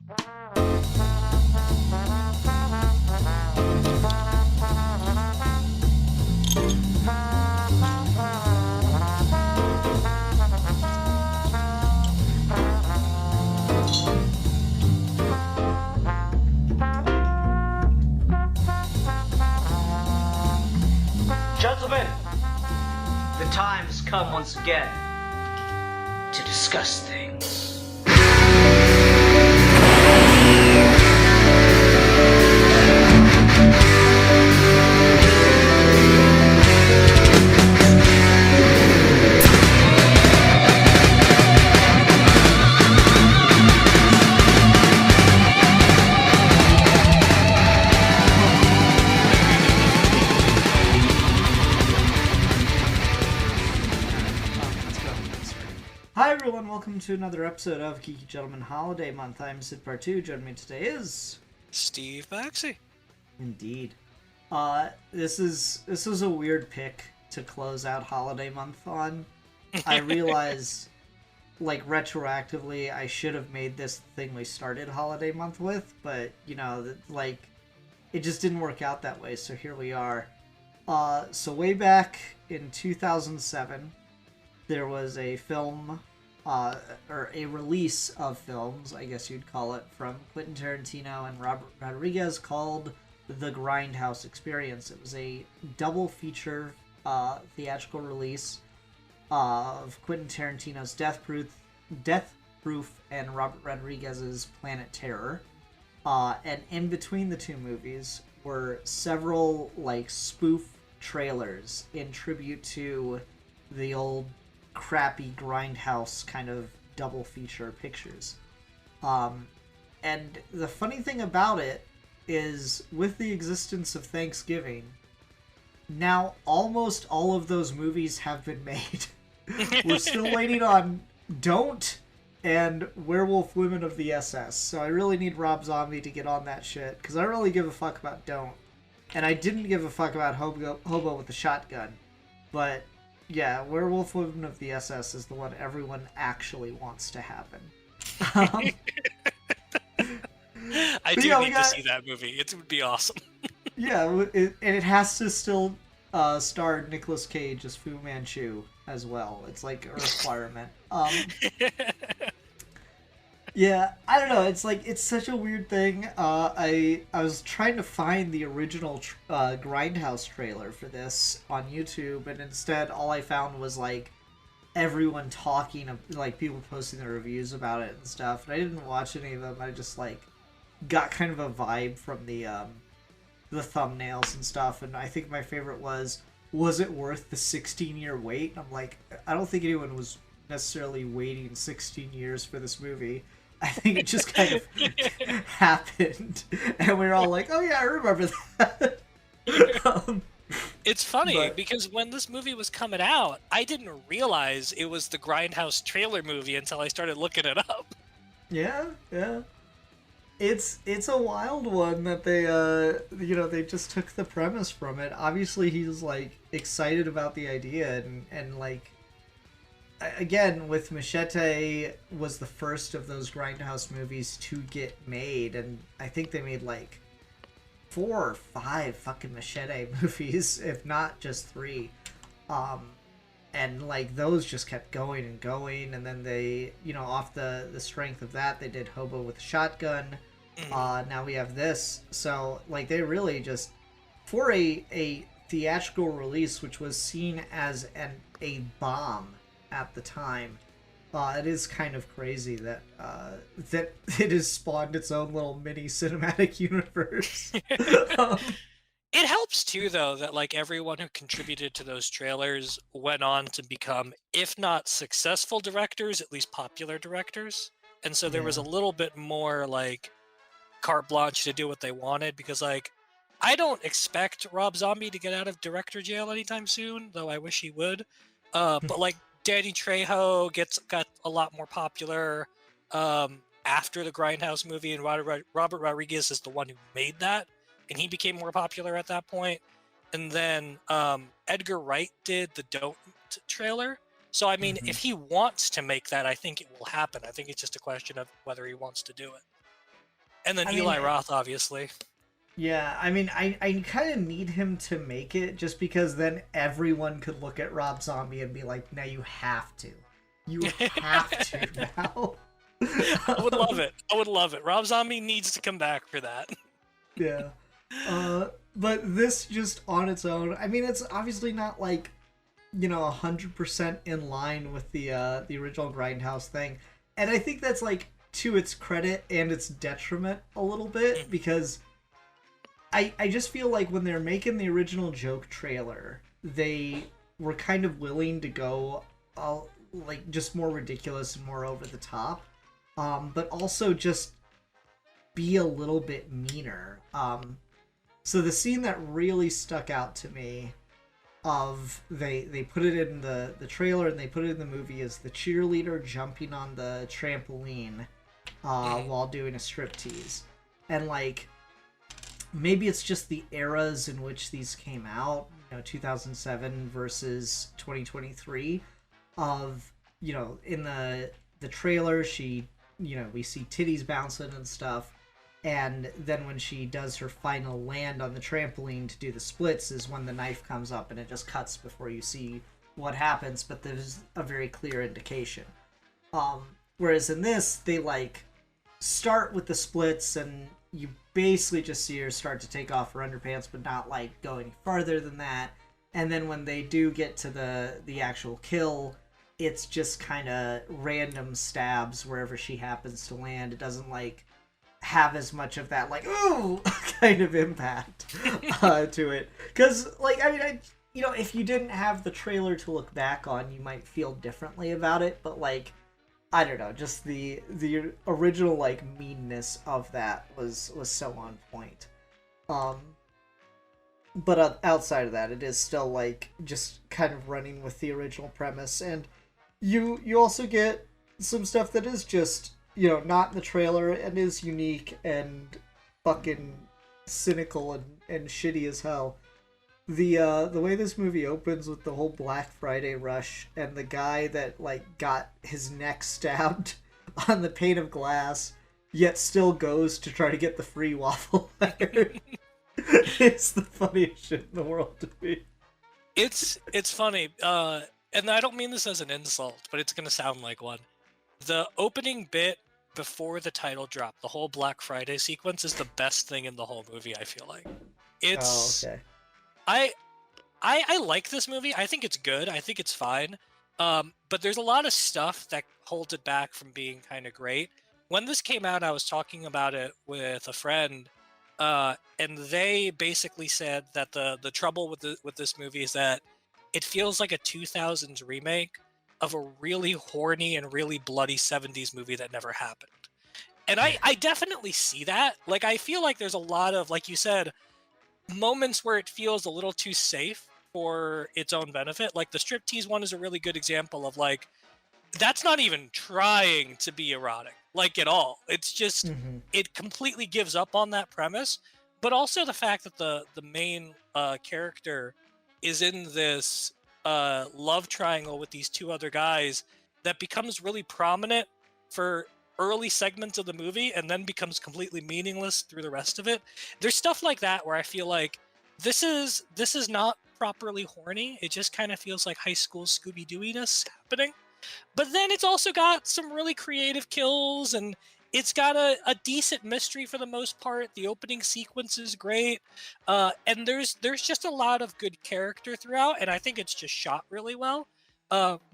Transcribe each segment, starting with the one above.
Gentlemen, the time has come once again to discuss things. Hi everyone, welcome to another episode of Geeky Gentleman Holiday Month. I'm Sid Part 2. Joining me today is... Steve Maxey. Indeed. This is a weird pick to close out Holiday Month on. I realize, like, retroactively, I should have made this the thing we started Holiday Month with, but, you know, like, it just didn't work out that way, so here we are. So way back in 2007, there was a film, or a release of films, I guess you'd call it, from Quentin Tarantino and Robert Rodriguez called The Grindhouse Experience. It was a double feature theatrical release of Quentin Tarantino's Death Proof and Robert Rodriguez's Planet Terror. And in between the two movies were several, like, spoof trailers in tribute to the old crappy Grindhouse kind of double feature pictures. And the funny thing about it is, with the existence of Thanksgiving, now almost all of those movies have been made. We're still waiting on Don't and Werewolf Women of the SS, so I really need Rob Zombie to get on that shit, because I don't really give a fuck about Don't. And I didn't give a fuck about Hobo with the Shotgun, but yeah, Werewolf Women of the SS is the one everyone actually wants to happen. I do need to see that movie. It would be awesome. Yeah, and it has to still star Nicolas Cage as Fu Manchu as well. It's like a requirement. Yeah, I don't know. It's like, it's such a weird thing. I was trying to find the original Grindhouse trailer for this on YouTube, and instead all I found was like everyone talking, like people posting their reviews about it and stuff. And I didn't watch any of them. I just like got kind of a vibe from the thumbnails and stuff. And I think my favorite was it worth the 16-year wait? And I'm like, I don't think anyone was necessarily waiting 16 years for this movie. I think it just kind of happened, and we were all like, "Oh yeah, I remember that." It's funny because when this movie was coming out, I didn't realize it was the Grindhouse trailer movie until I started looking it up. Yeah. It's a wild one that they they just took the premise from it. Obviously, he's like excited about the idea, and like, again, with Machete was the first of those Grindhouse movies to get made, and I think they made like 4 or 5 fucking Machete movies, if not just 3. And like those just kept going and going, and then they, off the strength of that, they did Hobo with a Shotgun. Now we have this. So like they really just, for a theatrical release, which was seen as a bomb at the time, it is kind of crazy that that it has spawned its own little mini cinematic universe. It helps too, though, that like everyone who contributed to those trailers went on to become, if not successful directors, at least popular directors. And so there was a little bit more like carte blanche to do what they wanted, because like I don't expect Rob Zombie to get out of director jail anytime soon, though I wish he would. But like Danny Trejo got a lot more popular after the Grindhouse movie, and Robert Rodriguez is the one who made that, and he became more popular at that point. And then Edgar Wright did the Don't trailer. So I mean, if he wants to make that, I think it will happen. I think it's just a question of whether he wants to do it. And then I Eli mean, Roth, obviously. yeah, I mean, I kind of need him to make it just because then everyone could look at Rob Zombie and be like, now you have to. You have to now. I would love it. I would love it. Rob Zombie needs to come back for that. Yeah. But this just on its own, I mean, it's obviously not like, 100% in line with the original Grindhouse thing. And I think that's like to its credit and its detriment a little bit because I just feel like when they're making the original joke trailer, they were kind of willing to go like just more ridiculous and more over the top, but also just be a little bit meaner. So the scene that really stuck out to me of they put it in the trailer and they put it in the movie is the cheerleader jumping on the trampoline while doing a striptease. And like maybe it's just the eras in which these came out, 2007 versus 2023 of, in the trailer she, we see titties bouncing and stuff. And then when she does her final land on the trampoline to do the splits is when the knife comes up and it just cuts before you see what happens, but there's a very clear indication. Whereas in this, they like start with the splits and you basically just see her start to take off her underpants, but not like go any farther than that. And then when they do get to the actual kill, it's just kind of random stabs wherever she happens to land. It doesn't like have as much of that like ooh kind of impact to it, because like I mean if you didn't have the trailer to look back on, you might feel differently about it, but like I don't know, just the original like meanness of that was so on point. But outside of that, it is still like just kind of running with the original premise, and you also get some stuff that is just not in the trailer and is unique and fucking cynical and shitty as hell. The way this movie opens with the whole Black Friday rush and the guy that like got his neck stabbed on the pane of glass yet still goes to try to get the free waffle iron. It's the funniest shit in the world to me. It's funny, and I don't mean this as an insult, but it's gonna sound like one. The opening bit before the title drop, the whole Black Friday sequence is the best thing in the whole movie, I feel like. It's okay. I like this movie. I think it's good. I think it's fine. But there's a lot of stuff that holds it back from being kind of great. When this came out, I was talking about it with a friend, and they basically said that the trouble with this movie is that it feels like a 2000s remake of a really horny and really bloody 70s movie that never happened. And I definitely see that. Like, I feel like there's a lot of, like you said, moments where it feels a little too safe for its own benefit. Like, the striptease one is a really good example of, like, that's not even trying to be erotic, like, at all. It's just, it completely gives up on that premise. But also the fact that the main character is in this love triangle with these two other guys that becomes really prominent for early segments of the movie and then becomes completely meaningless through the rest of it. There's stuff like that where I feel like this is not properly horny. It just kind of feels like high school Scooby-Dooiness happening. But then it's also got some really creative kills, and it's got a decent mystery for the most part. The opening sequence is great, and there's just a lot of good character throughout, and I think it's just shot really well.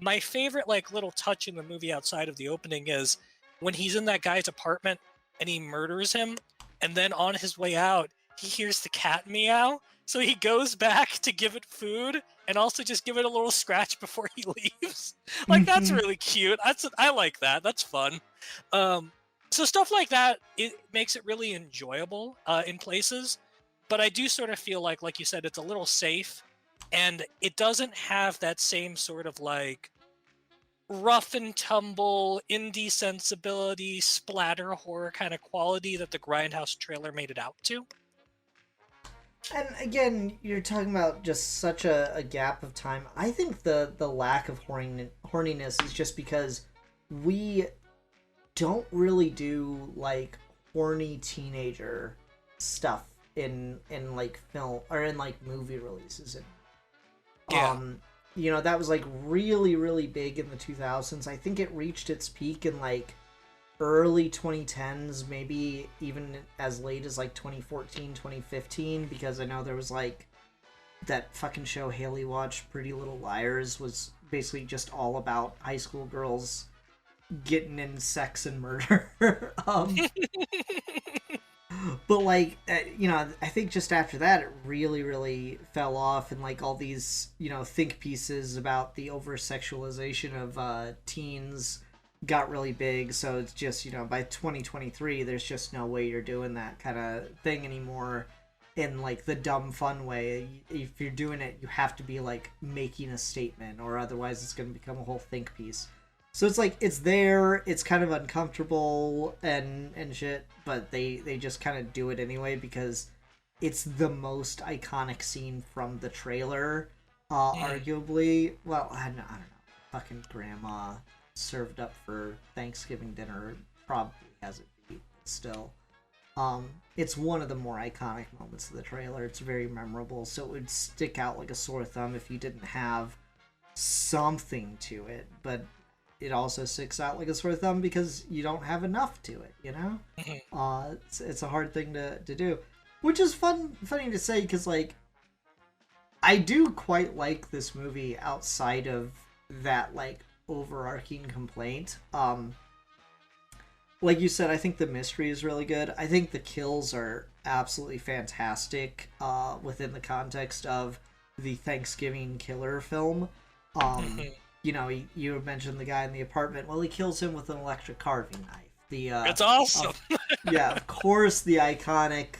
My favorite like little touch in the movie outside of the opening is when he's in that guy's apartment and he murders him, and then on his way out he hears the cat meow, so he goes back to give it food and also just give it a little scratch before he leaves. Like, that's really cute. I like that. That's fun. So stuff like that, it makes it really enjoyable in places. But I do sort of feel like you said, it's a little safe, and it doesn't have that same sort of like rough and tumble, indie sensibility, splatter horror kind of quality that the Grindhouse trailer made it out to. And again, you're talking about just such a gap of time. I think the lack of horniness is just because we don't really do like horny teenager stuff in like film or in like movie releases. And Yeah. you know, that was like really, really big in the 2000s. I think it reached its peak in like early 2010s, maybe even as late as like 2014, 2015, because I know there was like that fucking show Haley watched, Pretty Little Liars, was basically just all about high school girls getting in sex and murder. But like you know, I think just after that it really, really fell off, and like all these, you know, think pieces about the over sexualization of teens got really big. So it's just, you know, by 2023 there's just no way you're doing that kind of thing anymore in like the dumb fun way. If you're doing it, you have to be like making a statement, or otherwise it's going to become a whole think piece. So it's like, it's there, it's kind of uncomfortable and shit, but they just kind of do it anyway because it's the most iconic scene from the trailer. Arguably, well, I don't know. Fucking grandma served up for Thanksgiving dinner probably has it beat, but still. It's one of the more iconic moments of the trailer. It's very memorable, so it would stick out like a sore thumb if you didn't have something to it, but it also sticks out like a sore thumb because you don't have enough to it, you know? It's a hard thing to do, which is funny to say, because like I do quite like this movie outside of that like overarching complaint. Like you said, I think the mystery is really good. I think the kills are absolutely fantastic within the context of the Thanksgiving killer film. You know, you mentioned the guy in the apartment. Well, he kills him with an electric carving knife. It's awesome. Yeah, of course, the iconic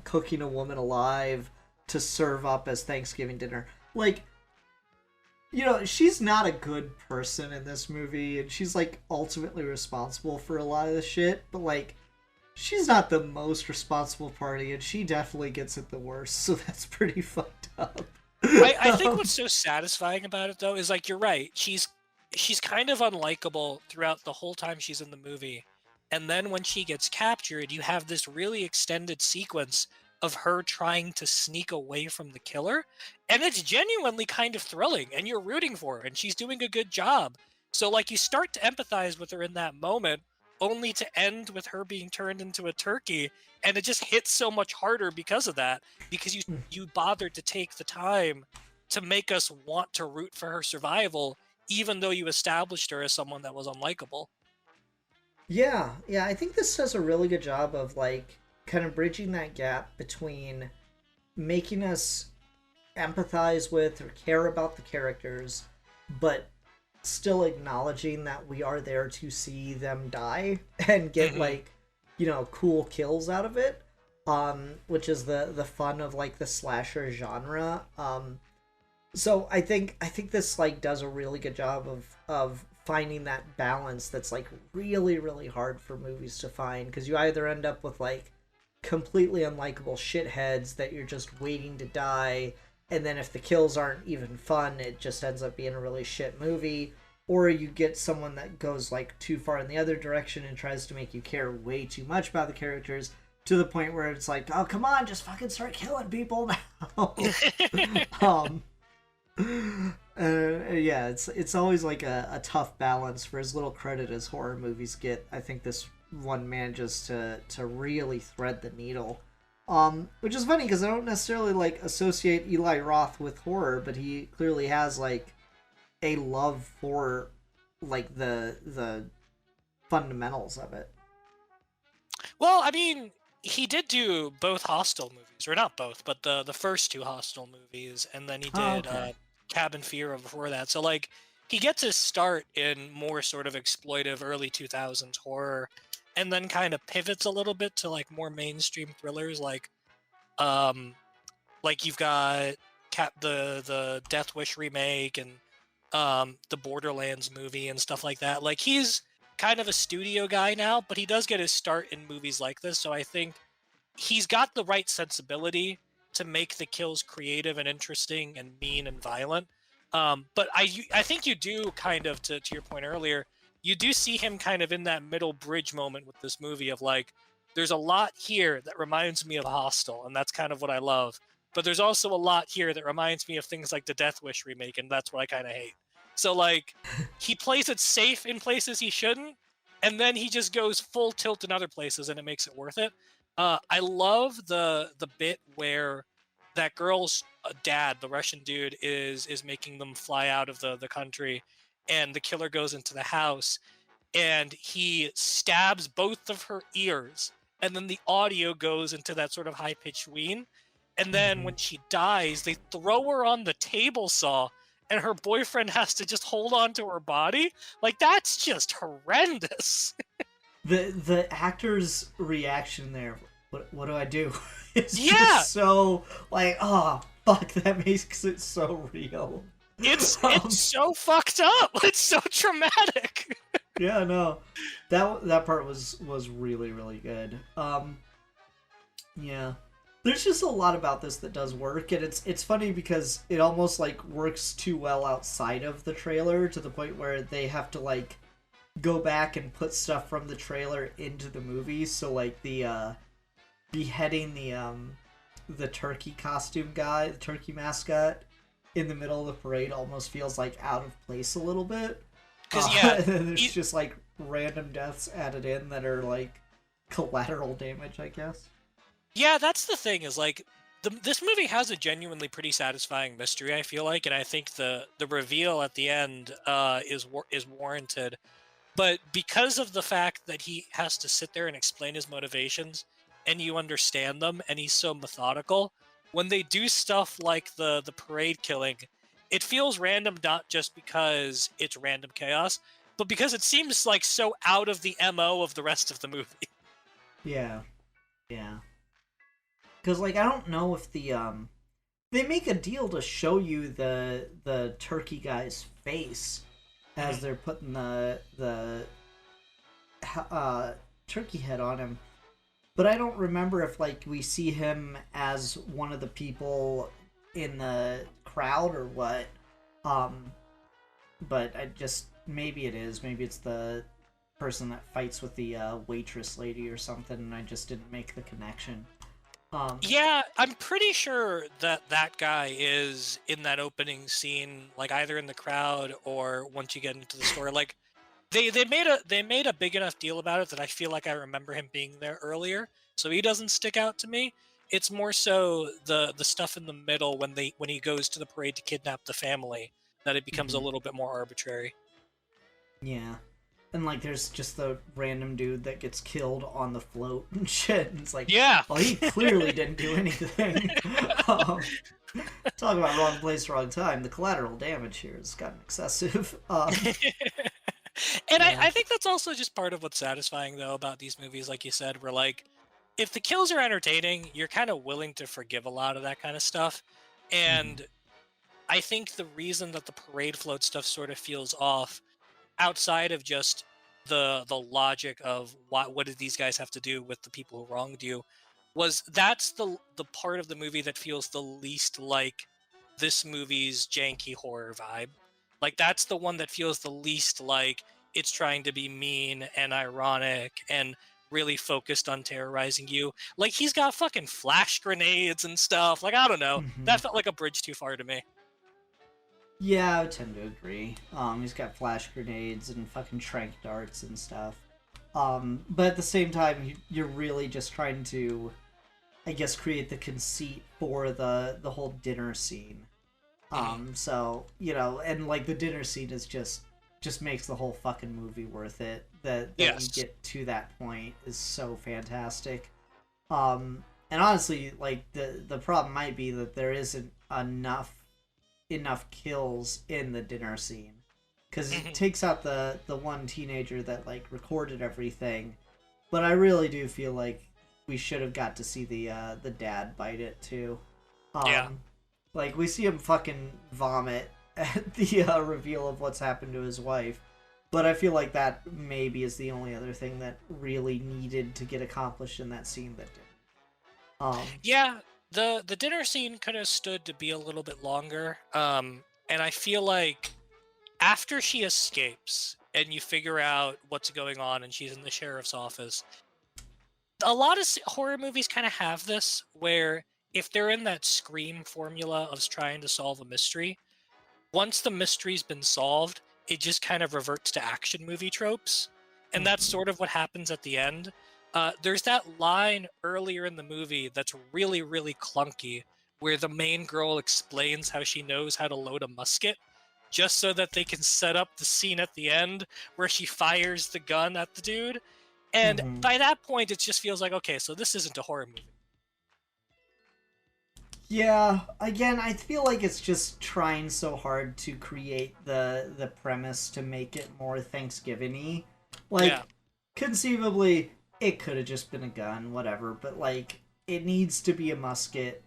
cooking a woman alive to serve up as Thanksgiving dinner. Like, you know, she's not a good person in this movie, and she's like ultimately responsible for a lot of the shit, but like, she's not the most responsible party, and she definitely gets it the worst, so that's pretty fucked up. I think what's so satisfying about it though is, like, you're right. She's kind of unlikable throughout the whole time she's in the movie. And then when she gets captured, you have this really extended sequence of her trying to sneak away from the killer. And it's genuinely kind of thrilling, and you're rooting for her, and she's doing a good job. So like, you start to empathize with her in that moment, only to end with her being turned into a turkey, and it just hits so much harder because of that, because you bothered to take the time to make us want to root for her survival, even though you established her as someone that was unlikable. Yeah, I think this does a really good job of like kind of bridging that gap between making us empathize with or care about the characters, but still acknowledging that we are there to see them die and get like, you know, cool kills out of it, which is the fun of like the slasher genre. So I think this like does a really good job of finding that balance that's like really, really hard for movies to find, because you either end up with like completely unlikable shitheads that you're just waiting to die, and then if the kills aren't even fun, it just ends up being a really shit movie, or you get someone that goes like too far in the other direction and tries to make you care way too much about the characters to the point where it's like, oh, come on, just fucking start killing people now. Yeah, it's always like a tough balance. For as little credit as horror movies get, I think this one manages to really thread the needle. Which is funny because I don't necessarily like associate Eli Roth with horror, but he clearly has like a love for like the fundamentals of it. Well, I mean, he did do both Hostel movies, or not both, but the first two Hostel movies, and then he did Okay. Cabin Fever before that. So like, he gets his start in more sort of exploitive early 2000s horror, and then kind of pivots a little bit to like more mainstream thrillers, like you've got the Death Wish remake and the Borderlands movie and stuff like that. Like, he's kind of a studio guy now, but he does get his start in movies like this, so I think he's got the right sensibility to make the kills creative and interesting and mean and violent. But I think you do kind of, to your point earlier, you do see him kind of in that middle bridge moment with this movie of like, there's a lot here that reminds me of Hostel, and that's kind of what I love. But there's also a lot here that reminds me of things like the Death Wish remake, and that's what I kind of hate. So like, he plays it safe in places he shouldn't, and then he just goes full tilt in other places, and it makes it worth it. I love the bit where that girl's dad, the Russian dude, is making them fly out of the country, and the killer goes into the house, and he stabs both of her ears, and then the audio goes into that sort of high pitched ween, and then when she dies, they throw her on the table saw, and her boyfriend has to just hold on to her body. Like, that's just horrendous. The actor's reaction there, what do I do? It's Yeah. just so like, oh fuck, that makes it so real. It's so fucked up. It's so traumatic. Yeah, no, that part was really really good. Yeah, there's just a lot about this that does work, and it's funny because it almost like works too well outside of the trailer to the point where they have to like go back and put stuff from the trailer into the movie. So like the beheading the turkey costume guy, the turkey mascot, in the middle of the parade almost feels like out of place a little bit. Because yeah, there's just like random deaths added in that are like collateral damage, I guess. Yeah, that's the thing, is like this movie has a genuinely pretty satisfying mystery, I feel like, and I think the reveal at the end is warranted. But because of the fact that he has to sit there and explain his motivations, and you understand them, and he's so methodical, when they do stuff like the parade killing, it feels random, not just because it's random chaos, but because it seems like so out of the MO of the rest of the movie. Yeah. Because like I don't know if the they make a deal to show you the turkey guy's face as they're putting the turkey head on him, but I don't remember if like we see him as one of the people in the crowd or what. But I just maybe it's the person that fights with the waitress lady or something, and I just didn't make the connection. Yeah, I'm pretty sure that guy is in that opening scene, like either in the crowd or once you get into the store. Like they made a big enough deal about it that I feel like I remember him being there earlier, so he doesn't stick out to me. It's more so the stuff in the middle when he goes to the parade to kidnap the family that it becomes a little bit more arbitrary. Yeah. And like there's just the random dude that gets killed on the float and shit. And it's like, yeah, well, he clearly didn't do anything. Talk about wrong place, wrong time. The collateral damage here has gotten excessive. And yeah. I think that's also just part of what's satisfying, though, about these movies, like you said, where, like, if the kills are entertaining, you're kind of willing to forgive a lot of that kind of stuff. And I think the reason that the parade float stuff sort of feels off, outside of just the logic of what did these guys have to do with the people who wronged you, was that's the part of the movie that feels the least like this movie's janky horror vibe. Like, that's the one that feels the least like it's trying to be mean and ironic and really focused on terrorizing you. Like, he's got fucking flash grenades and stuff. Like, I don't know. That felt like a bridge too far to me. Yeah, I would tend to agree. He's got flash grenades and fucking trank darts and stuff. But at the same time, you're really just trying to, I guess, create the conceit for the whole dinner scene. So, you know, and like the dinner scene is just makes the whole fucking movie worth it. That yes. You get to that point is so fantastic. And honestly, like the problem might be that there isn't enough kills in the dinner scene, because it takes out the one teenager that like recorded everything. But I really do feel like we should have got to see the dad bite it too. Yeah. Like, we see him fucking vomit at the reveal of what's happened to his wife, but I feel like that maybe is the only other thing that really needed to get accomplished in that scene that did. Yeah, the dinner scene could have stood to be a little bit longer, and I feel like after she escapes and you figure out what's going on and she's in the sheriff's office, a lot of horror movies kind of have this where if they're in that Scream formula of trying to solve a mystery, once the mystery's been solved, it just kind of reverts to action movie tropes. And that's Mhm. sort of what happens at the end. There's that line earlier in the movie that's really, really clunky where the main girl explains how she knows how to load a musket just so that they can set up the scene at the end where she fires the gun at the dude. And Mhm. by that point, it just feels like, okay, so this isn't a horror movie. Yeah, again, I feel like it's just trying so hard to create the premise to make it more Thanksgiving-y. Yeah. Like, conceivably, it could have just been a gun, whatever, but like, it needs to be a musket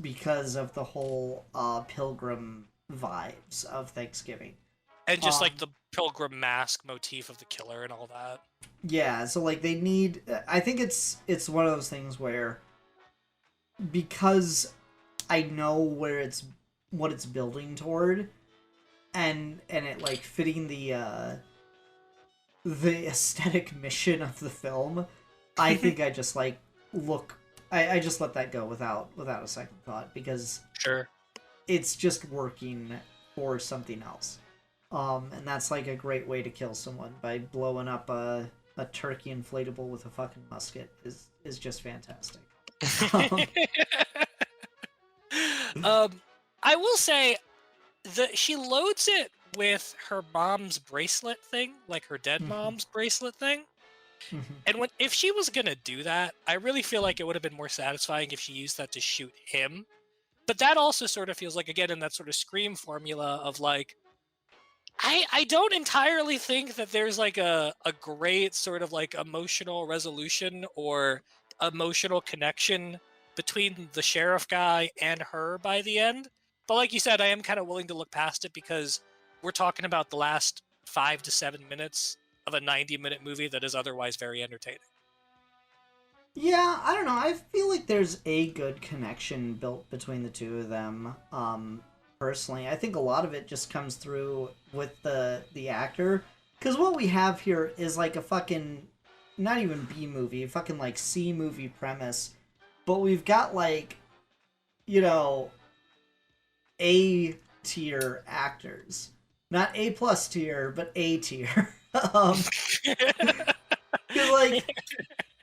because of the whole pilgrim vibes of Thanksgiving. And just like Um, the pilgrim mask motif of the killer and all that. yeah, so like they need. I think it's one of those things where because I know where it's what it's building toward, and it like fitting the aesthetic mission of the film, I think I just like look. I just let that go without a second thought because Sure. it's just working for something else. And that's like a great way to kill someone by blowing up a turkey inflatable with a fucking musket is just fantastic. Um, um, I will say that she loads it with her mom's bracelet thing, like her dead mhm, mom's bracelet thing. mhm. And if she was gonna do that, I really feel like it would have been more satisfying if she used that to shoot him. But that also sort of feels like again in that sort of Scream formula of like I don't entirely think that there's like a great sort of like emotional resolution or emotional connection between the sheriff guy and her by the end. But like you said, I am kind of willing to look past it because we're talking about the last 5 to 7 minutes of a 90-minute movie that is otherwise very entertaining. Yeah, I don't know. I feel like there's a good connection built between the two of them. Personally, I think a lot of it just comes through with the actor, because what we have here is like a fucking not even B movie, fucking like C movie premise, but we've got like you know A tier actors, not A plus tier, but A tier. um, because like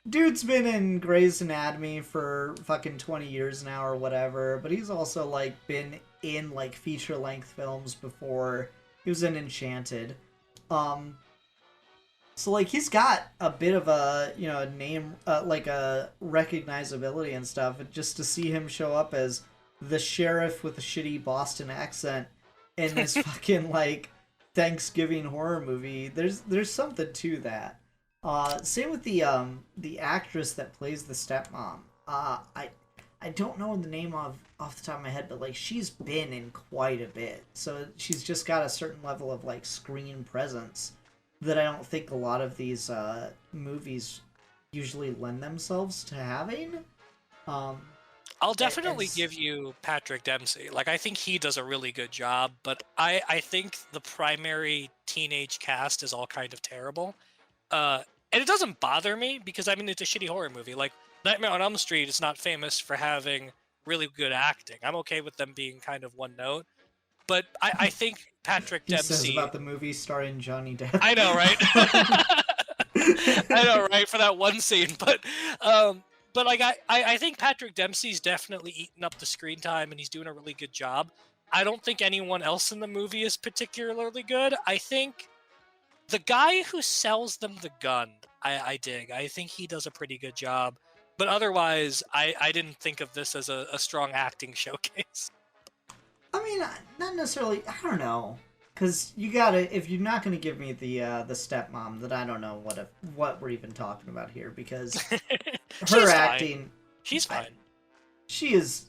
dude's been in Grey's Anatomy for fucking 20 years now or whatever, but he's also like been in like feature length films before. He was in Enchanted. Um so like he's got a bit of a, a name like a recognizability and stuff, and just to see him show up as the sheriff with a shitty Boston accent in this fucking like Thanksgiving horror movie, there's something to that. Same with the actress that plays the stepmom. I don't know the name of off the top of my head, but like she's been in quite a bit, so she's just got a certain level of like screen presence that I don't think a lot of these movies usually lend themselves to having. Um, I'll and definitely give you Patrick Dempsey. Like I think he does a really good job, but I think the primary teenage cast is all kind of terrible. And it doesn't bother me because I mean it's a shitty horror movie. Like Nightmare on Elm Street is not famous for having really good acting. I'm okay with them being kind of one note, but I think Patrick he says about Dempsey. the movie starring Johnny Depp. I know, right? I know, right? For that one scene, but like I think Patrick Dempsey's definitely eaten up the screen time and he's doing a really good job. I don't think anyone else in the movie is particularly good. I think the guy who sells them the gun, I dig. I think he does a pretty good job. But otherwise, I didn't think of this as a strong acting showcase. I mean, not necessarily. I don't know, because you gotta. If you're not gonna give me the stepmom, then I don't know what we're even talking about here. Because her She's fine. acting, She's fine. she is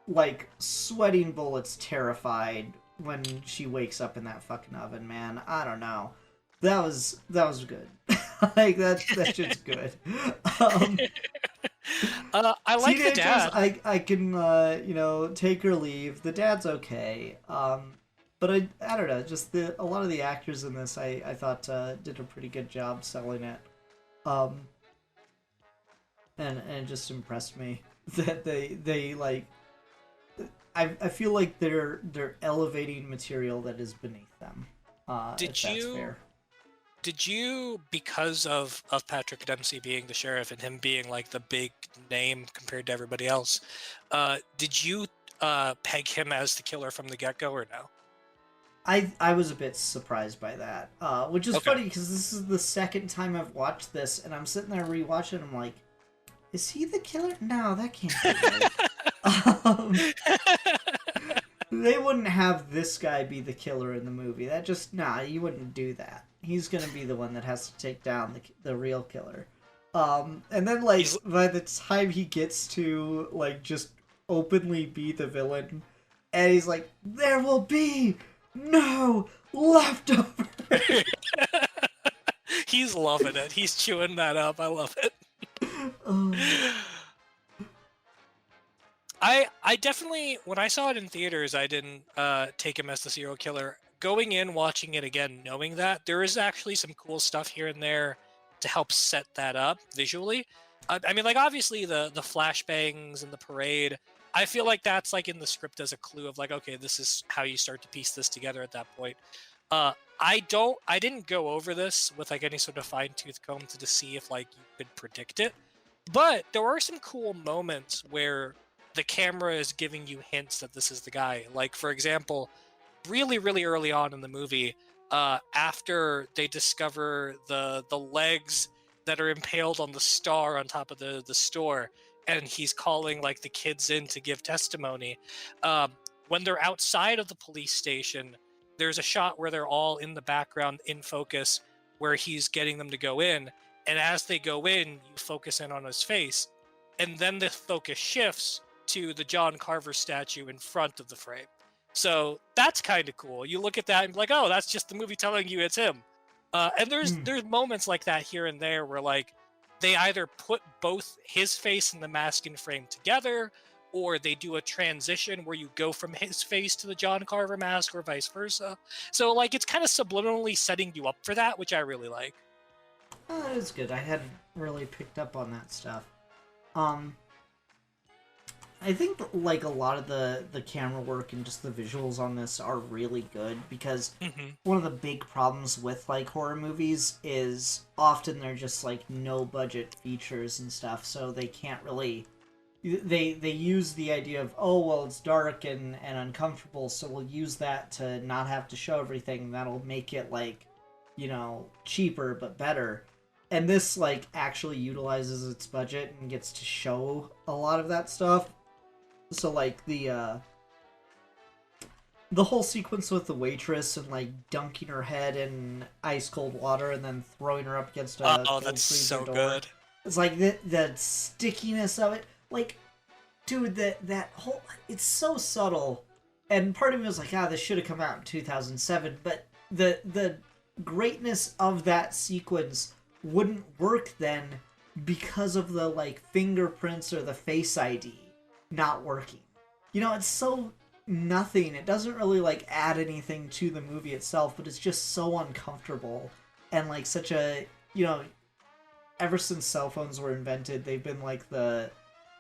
like sweating bullets, terrified when she wakes up in that fucking oven. Man, I don't know. That was good. Like that shit's good. Um, I like the Teenagers, dad. I can take or leave. The dad's okay. But I don't know. Just a lot of the actors in this I thought did a pretty good job selling it. Um, and it just impressed me that they like. I feel like they're elevating material that is beneath them. If that's fair. Did you, because of Patrick Dempsey being the sheriff and him being like the big name compared to everybody else, did you peg him as the killer from the get-go or no? I was a bit surprised by that, which is Okay. funny because this is the second time I've watched this, and I'm sitting there rewatching. I'm like, is he the killer? No, that can't be right. They wouldn't have this guy be the killer in the movie. That just you wouldn't do that. He's gonna be the one that has to take down the real killer. And then like by the time he gets to like just openly be the villain, and he's like, there will be no leftover. He's loving it. He's chewing that up. I love it. I definitely, when I saw it in theaters, I didn't take him as the serial killer. Going in, watching it again, knowing that, there is actually some cool stuff here and there to help set that up visually. I mean, like, obviously the flashbangs and the parade, I feel like that's like in the script as a clue of like, okay, this is how you start to piece this together at that point. I didn't go over this with like any sort of fine-tooth comb to see if like you could predict it, but there are some cool moments where the camera is giving you hints that this is the guy. Like, for example, really, really early on in the movie, after they discover the legs that are impaled on the star on top of the store, and he's calling like the kids in to give testimony. When they're outside of the police station, there's a shot where they're all in the background in focus, where he's getting them to go in, and as they go in, you focus in on his face, and then the focus shifts to the John Carver statue in front of the frame. So that's kind of cool. You look at that and be like, oh, that's just the movie telling you it's him. And there's moments like that here and there where like they either put both his face and the mask in frame together, or they do a transition where you go from his face to the John Carver mask, or vice versa. So like it's kind of subliminally setting you up for that, which I really like. Oh, that is good. I hadn't really picked up on that stuff. I think like a lot of the camera work and just the visuals on this are really good because one of the big problems with like horror movies is often they're just like no budget features and stuff, so they can't really they use the idea of, oh well, it's dark and uncomfortable, so we'll use that to not have to show everything. That'll make it like, you know, cheaper but better. And this like actually utilizes its budget and gets to show a lot of that stuff. So like the whole sequence with the waitress and like dunking her head in ice cold water and then throwing her up against a cold that's freezer so door. good. It's like the stickiness of it. Like, dude, that whole, it's so subtle. And part of me was like, this should have come out in 2007. But the greatness of that sequence wouldn't work then because of the like fingerprints or the Face ID not working. You know, it's so nothing. It doesn't really like add anything to the movie itself, but it's just so uncomfortable and like such a, you know, ever since cell phones were invented, they've been like the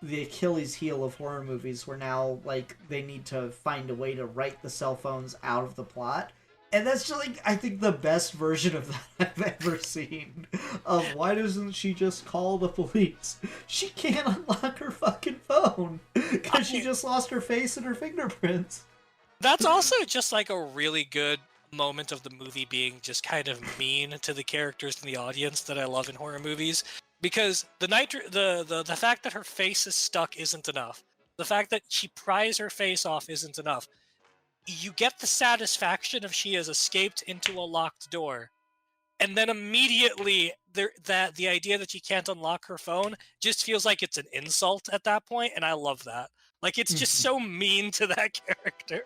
Achilles heel of horror movies, where now like they need to find a way to write the cell phones out of the plot. And that's just like, I think, the best version of that I've ever seen. Of why doesn't she just call the police? She can't unlock her fucking phone because she just lost her face and her fingerprints. That's also just like a really good moment of the movie being just kind of mean to the characters in the audience that I love in horror movies. Because the fact that her face is stuck isn't enough. The fact that she pries her face off isn't enough. You get the satisfaction of she has escaped into a locked door, and then immediately the idea that she can't unlock her phone just feels like it's an insult at that point, and I love that. Like, it's just so mean to that character.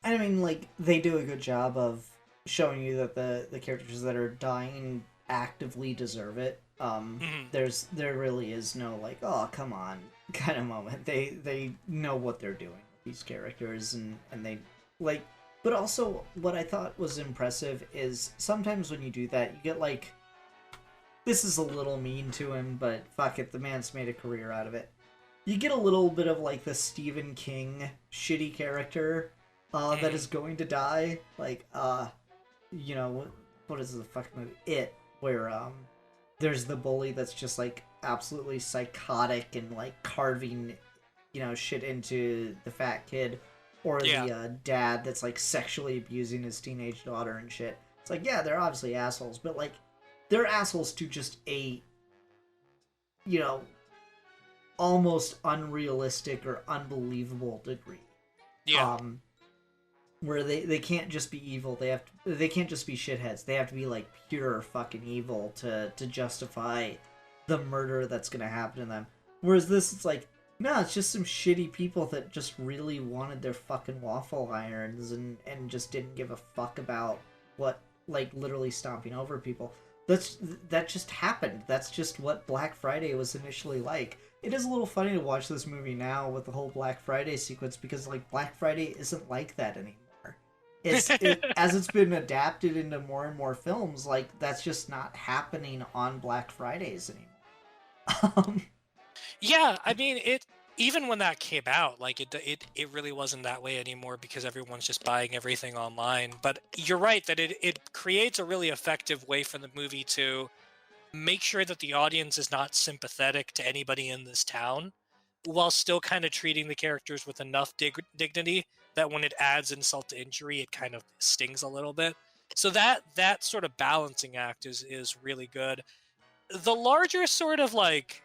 I mean, like, they do a good job of showing you that the characters that are dying actively deserve it. There really is no like, oh come on kind of moment. They know what they're doing, these characters, and they like, but also what I thought was impressive is sometimes when you do that, you get like this is a little mean to him, but fuck it, the man's made a career out of it. You get a little bit of like the Stephen King shitty character that is going to die. Like, you know, what is the fucking movie? It, where there's the bully that's just like absolutely psychotic and like carving, you know, shit into the fat kid, or the dad that's like sexually abusing his teenage daughter and shit. It's like, yeah, they're obviously assholes, but like they're assholes to just a, you know, almost unrealistic or unbelievable degree. Yeah. Where they can't just be evil. They can't just be shitheads. They have to be like pure fucking evil to justify the murder that's gonna happen to them. Whereas this, it's like, no, it's just some shitty people that just really wanted their fucking waffle irons and just didn't give a fuck about what, like, literally stomping over people. That just happened. That's just what Black Friday was initially like. It is a little funny to watch this movie now with the whole Black Friday sequence, because like Black Friday isn't like that anymore. As it's been adapted into more and more films, like that's just not happening on Black Fridays anymore. Yeah, I mean, it even when that came out, like it really wasn't that way anymore because everyone's just buying everything online. But you're right that it creates a really effective way for the movie to make sure that the audience is not sympathetic to anybody in this town, while still kind of treating the characters with enough dignity that when it adds insult to injury, it kind of stings a little bit. So that sort of balancing act is really good. The larger sort of like,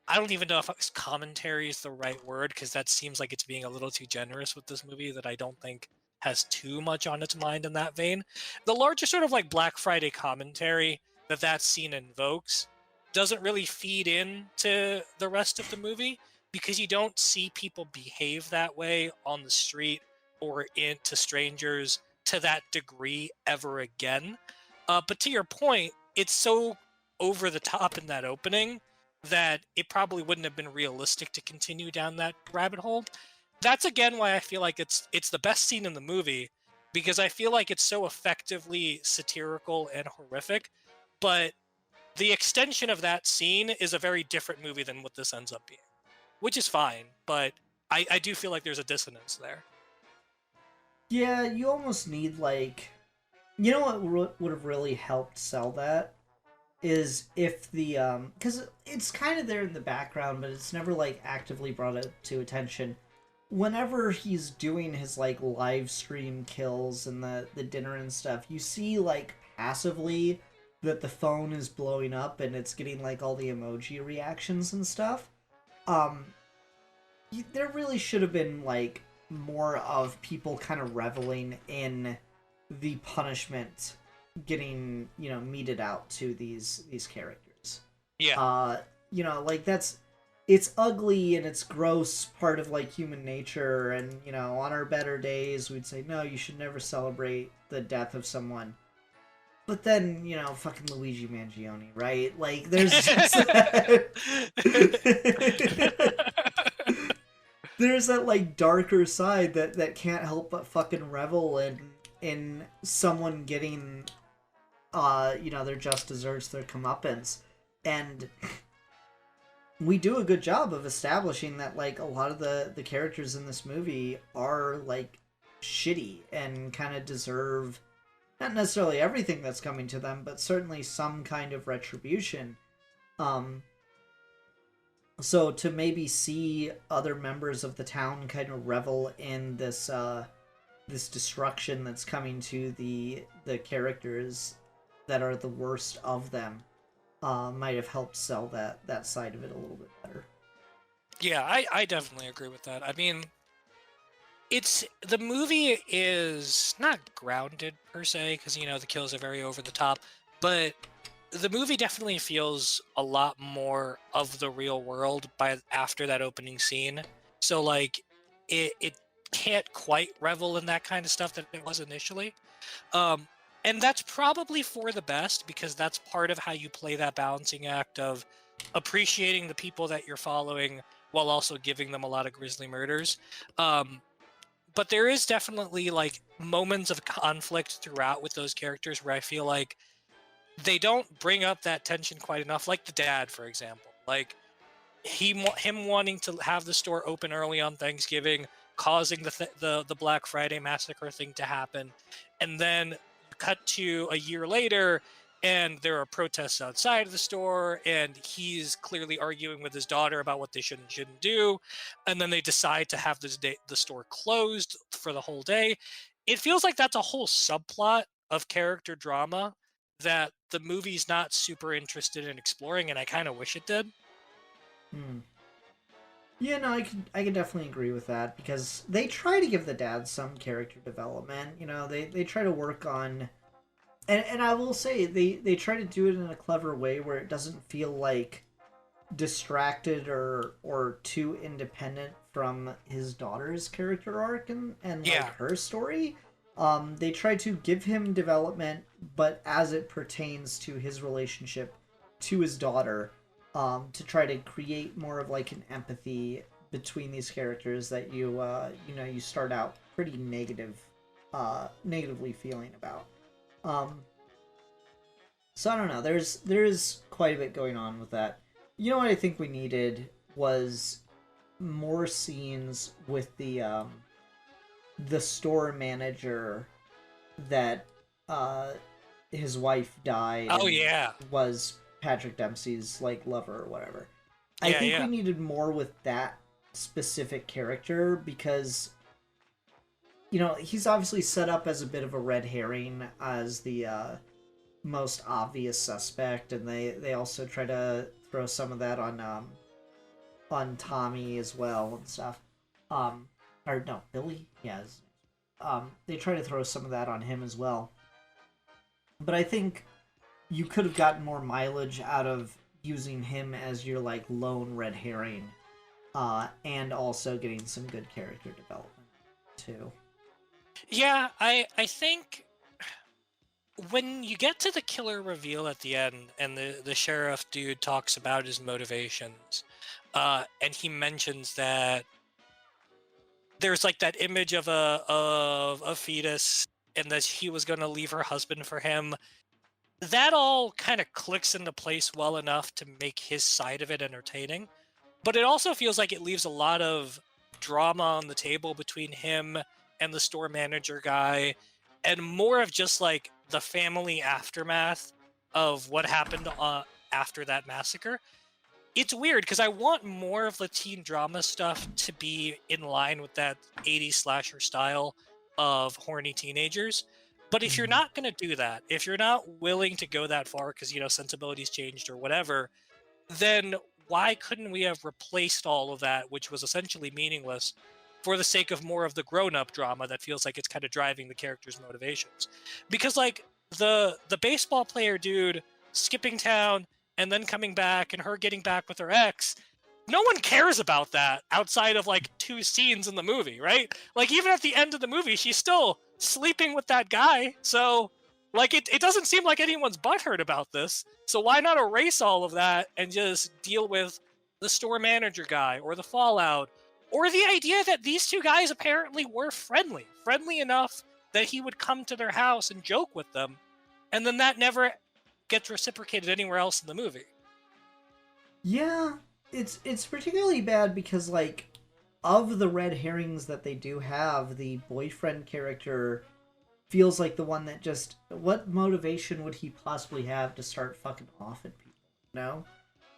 I don't even know if commentary is the right word, because that seems like it's being a little too generous with this movie that I don't think has too much on its mind in that vein. The larger sort of like Black Friday commentary that scene invokes doesn't really feed in to the rest of the movie, because you don't see people behave that way on the street or into strangers to that degree ever again. But to your point, it's so over the top in that opening that it probably wouldn't have been realistic to continue down that rabbit hole. That's again why I feel like it's the best scene in the movie, because I feel like it's so effectively satirical and horrific, but the extension of that scene is a very different movie than what this ends up being, which is fine, but I do feel like there's a dissonance there. Yeah, you almost need like, you know what would have really helped sell that is if the because it's kind of there in the background, but it's never like actively brought to attention. Whenever he's doing his like live stream kills and the dinner and stuff, you see like passively that the phone is blowing up and it's getting like all the emoji reactions and stuff. There really should have been like more of people kind of reveling in the punishment getting, you know, meted out to these characters. Yeah. You know, like it's ugly and it's gross, part of like human nature, and you know, on our better days we'd say no, you should never celebrate the death of someone. But then, you know, fucking Luigi Mangione, right? Like there's just there's that like darker side that can't help but fucking revel in someone getting you know, their just desserts, their comeuppance. And we do a good job of establishing that like a lot of the characters in this movie are like shitty and kind of deserve not necessarily everything that's coming to them, but certainly some kind of retribution. So to maybe see other members of the town kind of revel in this this destruction that's coming to the characters that are the worst of them might have helped sell that side of it a little bit better. Yeah, I definitely agree with that. I mean, the movie is not grounded per se, because you know the kills are very over the top, but the movie definitely feels a lot more of the real world after that opening scene. So like it can't quite revel in that kind of stuff that it was initially. And that's probably for the best, because that's part of how you play that balancing act of appreciating the people that you're following while also giving them a lot of grisly murders. But there is definitely like moments of conflict throughout with those characters where I feel like they don't bring up that tension quite enough, like the dad, for example. Like, him wanting to have the store open early on Thanksgiving, causing the Black Friday massacre thing to happen, and then cut to a year later, and there are protests outside of the store, and he's clearly arguing with his daughter about what they should and shouldn't do, and then they decide to have the store closed for the whole day. It feels like that's a whole subplot of character drama that the movie's not super interested in exploring, and I kind of wish it did. Hmm. Yeah, no, I could definitely agree with that because they try to give the dad some character development. You know, they try to work on, and I will say they try to do it in a clever way where it doesn't feel like distracted or too independent from his daughter's character arc and like Yeah. her story. They try to give him development, but as it pertains to his relationship to his daughter, to try to create more of like an empathy between these characters that you start out pretty negatively feeling about. So I don't know. There's quite a bit going on with that. You know what I think we needed was more scenes with the store manager that his wife died. Oh and yeah. was Patrick Dempsey's like lover or whatever. I Yeah, think yeah. we needed more with that specific character because he's obviously set up as a bit of a red herring as the most obvious suspect, and they also try to throw some of that on Tommy as well and stuff. Or no, Billy? Yes. They try to throw some of that on him as well. But I think you could have gotten more mileage out of using him as your like lone red herring, and also getting some good character development too. Yeah, I think when you get to the killer reveal at the end and the sheriff dude talks about his motivations, and he mentions that there's like that image of a fetus and that he was going to leave her husband for him, that all kind of clicks into place well enough to make his side of it entertaining. But it also feels like it leaves a lot of drama on the table between him and the store manager guy, and more of just like the family aftermath of what happened after that massacre. It's weird because I want more of the teen drama stuff to be in line with that 80s slasher style of horny teenagers. But if you're Mhm. not going to do that, if you're not willing to go that far because, sensibilities changed or whatever, then why couldn't we have replaced all of that, which was essentially meaningless, for the sake of more of the grown-up drama that feels like it's kind of driving the character's motivations? Because like the baseball player dude skipping town and then coming back and her getting back with her ex, no one cares about that outside of like 2 scenes in the movie, right? Like even at the end of the movie, she's still sleeping with that guy. So like it doesn't seem like anyone's butthurt about this. So why not erase all of that and just deal with the store manager guy or the fallout or the idea that these 2 guys apparently were friendly enough that he would come to their house and joke with them, and then that never gets reciprocated anywhere else in the movie. Yeah, it's particularly bad because like of the red herrings that they do have, the boyfriend character feels like the one that just what motivation would he possibly have to start fucking off at people? You know?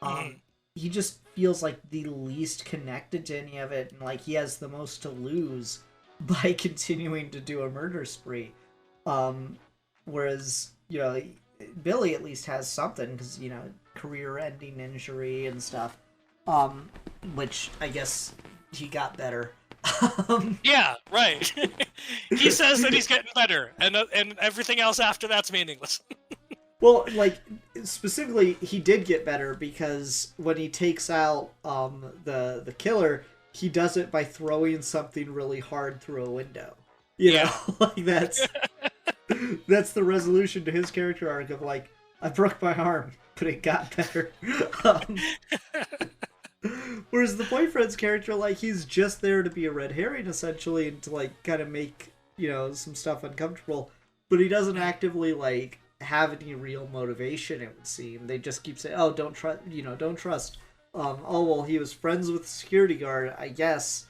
Mhm. He just feels like the least connected to any of it, and like he has the most to lose by continuing to do a murder spree. Whereas Billy at least has something because career-ending injury and stuff, which I guess he got better. Yeah, right. He says that he's getting better, and everything else after that's meaningless. Well, like specifically, he did get better because when he takes out the killer, he does it by throwing something really hard through a window. Yeah. Like that's the resolution to his character arc of like, I broke my arm, but it got better. Whereas the boyfriend's character, like, he's just there to be a red herring essentially and to like kind of make some stuff uncomfortable, but he doesn't actively like have any real motivation. It would seem they just keep saying, "Oh, don't trust, don't trust." Oh well, he was friends with the security guard, I guess.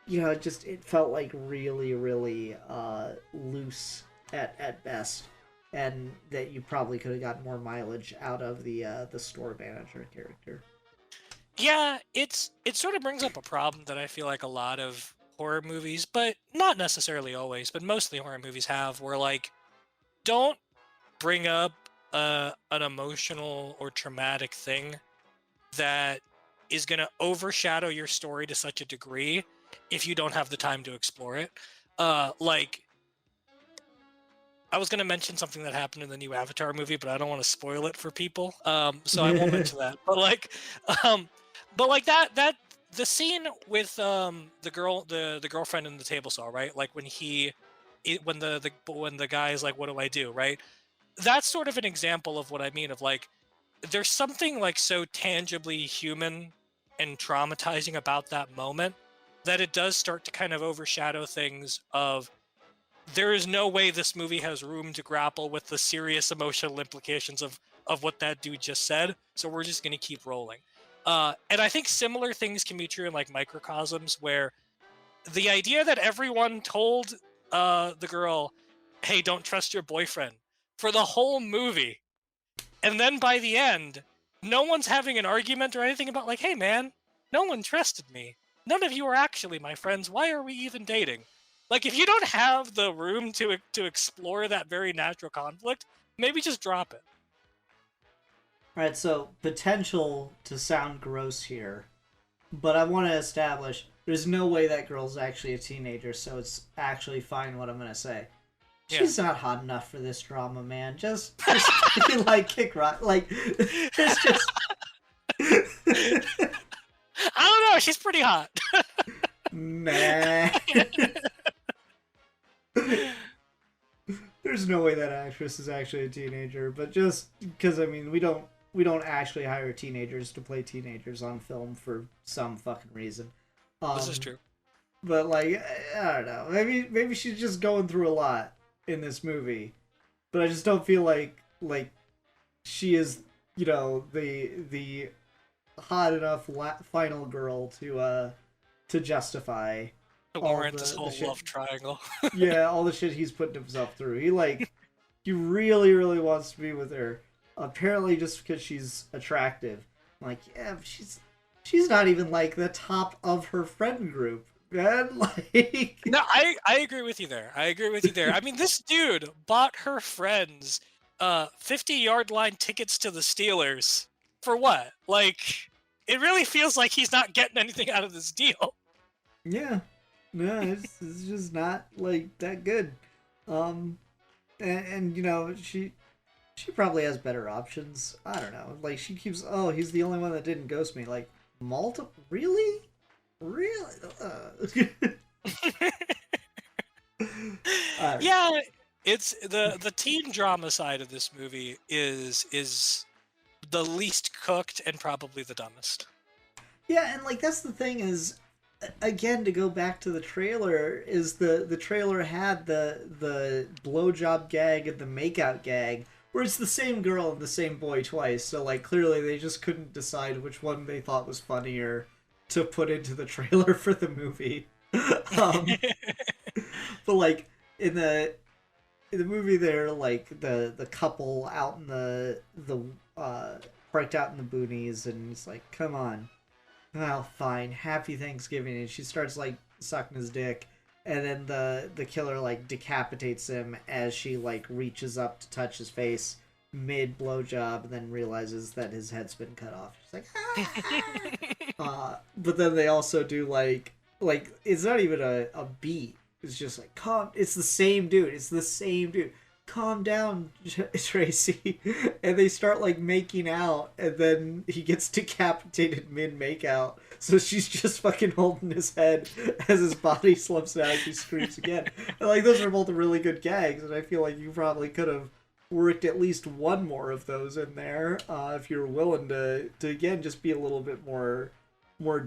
Just it felt like really, really loose at best, and that you probably could have gotten more mileage out of the store manager character. Yeah, it sort of brings up a problem that I feel like a lot of horror movies, but not necessarily always, but mostly horror movies have, where like don't bring up an emotional or traumatic thing that is going to overshadow your story to such a degree if you don't have the time to explore it. Like, I was going to mention something that happened in the new Avatar movie, but I don't want to spoil it for people, so I won't mention that. Um, but like that the scene with the girlfriend in the table saw, right? Like when when the guy is like, "What do I do?" Right? That's sort of an example of what I mean. Of like, there's something like so tangibly human and traumatizing about that moment that it does start to kind of overshadow things of there is no way this movie has room to grapple with the serious emotional implications of what that dude just said, so we're just going to keep rolling. And I think similar things can be true in like microcosms where the idea that everyone told the girl, "Hey, don't trust your boyfriend," for the whole movie, and then by the end, no one's having an argument or anything about like, "Hey, man, no one trusted me. None of you are actually my friends. Why are we even dating?" Like, if you don't have the room to explore that very natural conflict, maybe just drop it. All right, so potential to sound gross here, but I want to establish there's no way that girl's actually a teenager, so it's actually fine what I'm gonna say. She's not hot enough for this drama, man. Just like kick rock, like just. I don't know. She's pretty hot. Nah. There's no way that actress is actually a teenager, but just because I mean we don't actually hire teenagers to play teenagers on film for some fucking reason. This is true. But like I don't know, maybe she's just going through a lot in this movie, but I just don't feel like she is the hot enough final girl to justify To all warrant this whole shit. love triangle. Yeah, all the shit he's putting himself through. He really, really wants to be with her. Apparently, just because she's attractive. I'm like, yeah, but she's not even like the top of her friend group, man. Like, No, I agree with you there. I mean, this dude bought her friends 50-yard line tickets to the Steelers for what? Like, it really feels like he's not getting anything out of this deal. yeah, no, it's just not like that good. And she probably has better options. I don't know. Like she keeps, oh, he's the only one that didn't ghost me. Like multiple, really. Yeah, it's the teen drama side of this movie is the least cooked and probably the dumbest. Yeah, and like that's the thing is, again, to go back to the trailer, is the trailer had the blowjob gag and the makeout gag, where it's the same girl and the same boy twice. So like clearly they just couldn't decide which one they thought was funnier to put into the trailer for the movie. But like in the movie, they're like the couple out in the parked out in the boonies, and it's like, come on. Well, fine. Happy Thanksgiving. And she starts like sucking his dick, and then the killer like decapitates him as she like reaches up to touch his face mid blowjob, and then realizes that his head's been cut off. She's like, ah. But then they also do like it's not even a beat. It's just like calm. It's the same dude. It's the same dude. Calm down, Tracy. And they start like making out, and then he gets decapitated mid makeout. So she's just fucking holding his head as his body slumps down and he screams again. And like those are both really good gags, and I feel like you probably could have worked at least one more of those in there if you're willing to again just be a little bit more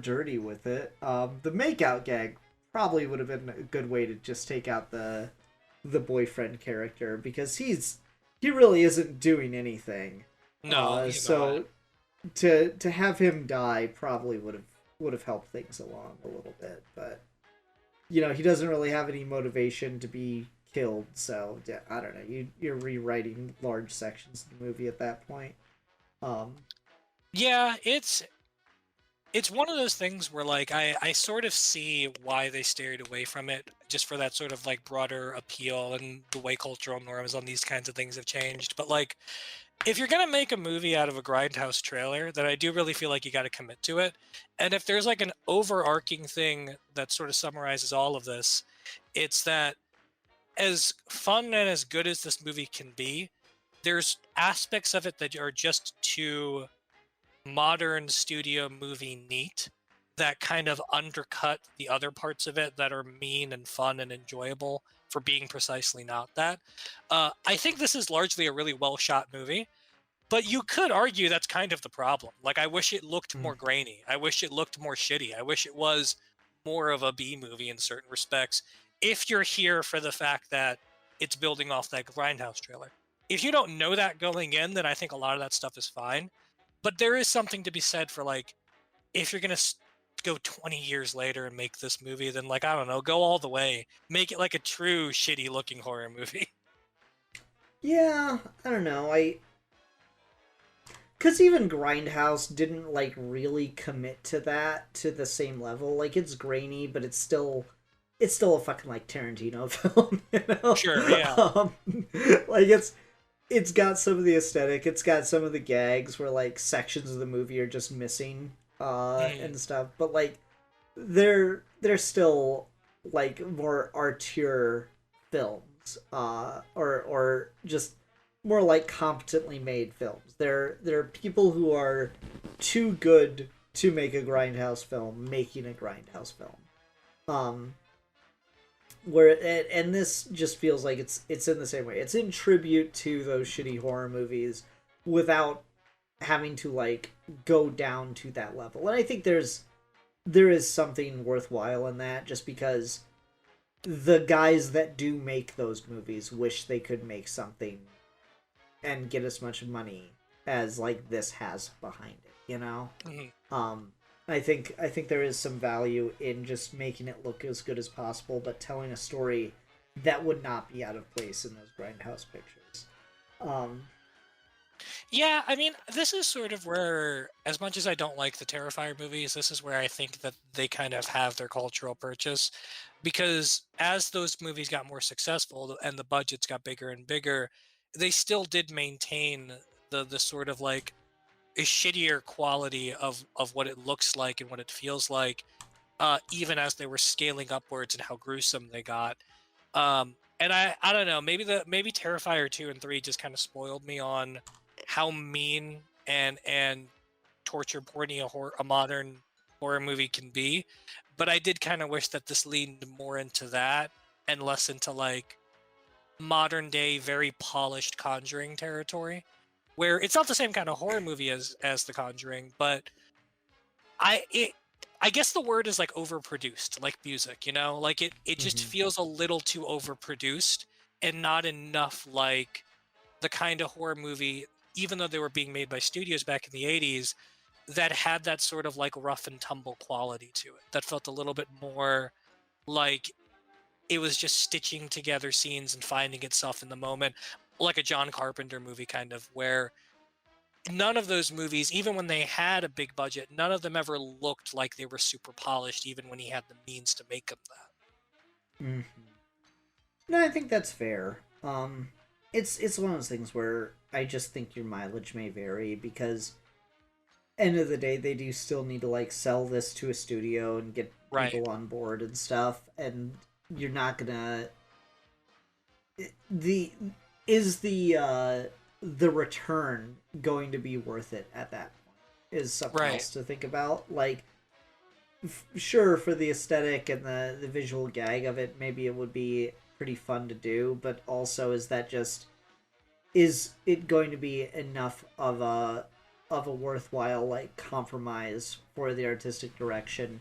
dirty with it. The makeout gag probably would have been a good way to just take out the boyfriend character, because he he really isn't doing anything. No, he's so not. to have him die probably would have helped things along a little bit, but he doesn't really have any motivation to be killed, so yeah, I don't know. You're rewriting large sections of the movie at that point. Yeah, it's one of those things where like I sort of see why they steered away from it, just for that sort of like broader appeal and the way cultural norms on these kinds of things have changed. But like, if you're gonna make a movie out of a grindhouse trailer, then I do really feel like you got to commit to it. And if there's like an overarching thing that sort of summarizes all of this, it's that as fun and as good as this movie can be, there's aspects of it that are just too modern studio movie neat that kind of undercut the other parts of it that are mean and fun and enjoyable for being precisely not that. I think this is largely a really well shot movie, but you could argue that's kind of the problem. Like, I wish it looked more grainy. I wish it looked more shitty. I wish it was more of a B movie in certain respects. If you're here for the fact that it's building off that Grindhouse trailer. If you don't know that going in, then I think a lot of that stuff is fine. But there is something to be said for, like, if you're going to go 20 years later and make this movie, then, like, I don't know, go all the way. Make it like a true shitty looking horror movie. Yeah, I don't know. Because even Grindhouse didn't, like, really commit to that to the same level. Like, it's grainy, but it's still a fucking, like, Tarantino film, you know? Sure, yeah. Like, it's got some of the aesthetic, it's got some of the gags where, like, sections of the movie are just missing, and stuff. But, like, they're still, like, more auteur films, or just more like competently made films. They're people who are too good to make a grindhouse film making a grindhouse film. And this just feels like it's in the same way. It's in tribute to those shitty horror movies without having to, like, go down to that level. And I think there is something worthwhile in that, just because the guys that do make those movies wish they could make something and get as much money as, like, this has behind it, you know? I think there is some value in just making it look as good as possible, but telling a story that would not be out of place in those grindhouse pictures. Yeah, I mean, this is sort of where, as much as I don't like the Terrifier movies, this is where I think that they kind of have their cultural purchase. Because as those movies got more successful and the budgets got bigger and bigger, they still did maintain the sort of, like, a shittier quality of what it looks like and what it feels like, even as they were scaling upwards and how gruesome they got. And I don't know, maybe Terrifier 2 and 3 just kind of spoiled me on how mean and torture porny a modern horror movie can be. But I did kind of wish that this leaned more into that and less into, like, modern day, very polished Conjuring territory, where it's not the same kind of horror movie as The Conjuring, but I guess the word is, like, overproduced, like music, you know? Like, it just feels a little too overproduced and not enough like the kind of horror movie, even though they were being made by studios back in the 80s, that had that sort of, like, rough and tumble quality to it. That felt a little bit more like it was just stitching together scenes and finding itself in the moment, like a John Carpenter movie, kind of, where none of those movies, even when they had a big budget, none of them ever looked like they were super polished, even when he had the means to make them that. No, I think that's fair. It's one of those things where I just think your mileage may vary, because end of the day they do still need to, like, sell this to a studio and get people on board and stuff, and you're not gonna the return going to be worth it at that point is something else to think about. Like, sure, for the aesthetic and the visual gag of it, maybe it would be pretty fun to do, but also is it going to be enough of a worthwhile, like, compromise for the artistic direction,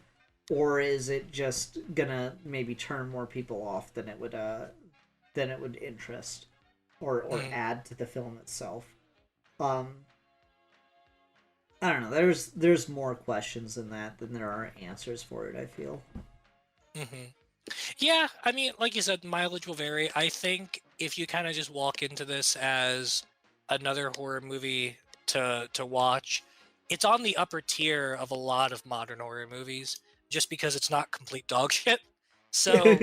or is it just gonna maybe turn more people off than it would interest? or add to the film itself. I don't know. There's more questions than that than there are answers for it, I feel. Mm-hmm. Yeah, I mean, like you said, mileage will vary. I think if you kind of just walk into this as another horror movie to watch, it's on the upper tier of a lot of modern horror movies, just because it's not complete dog shit. So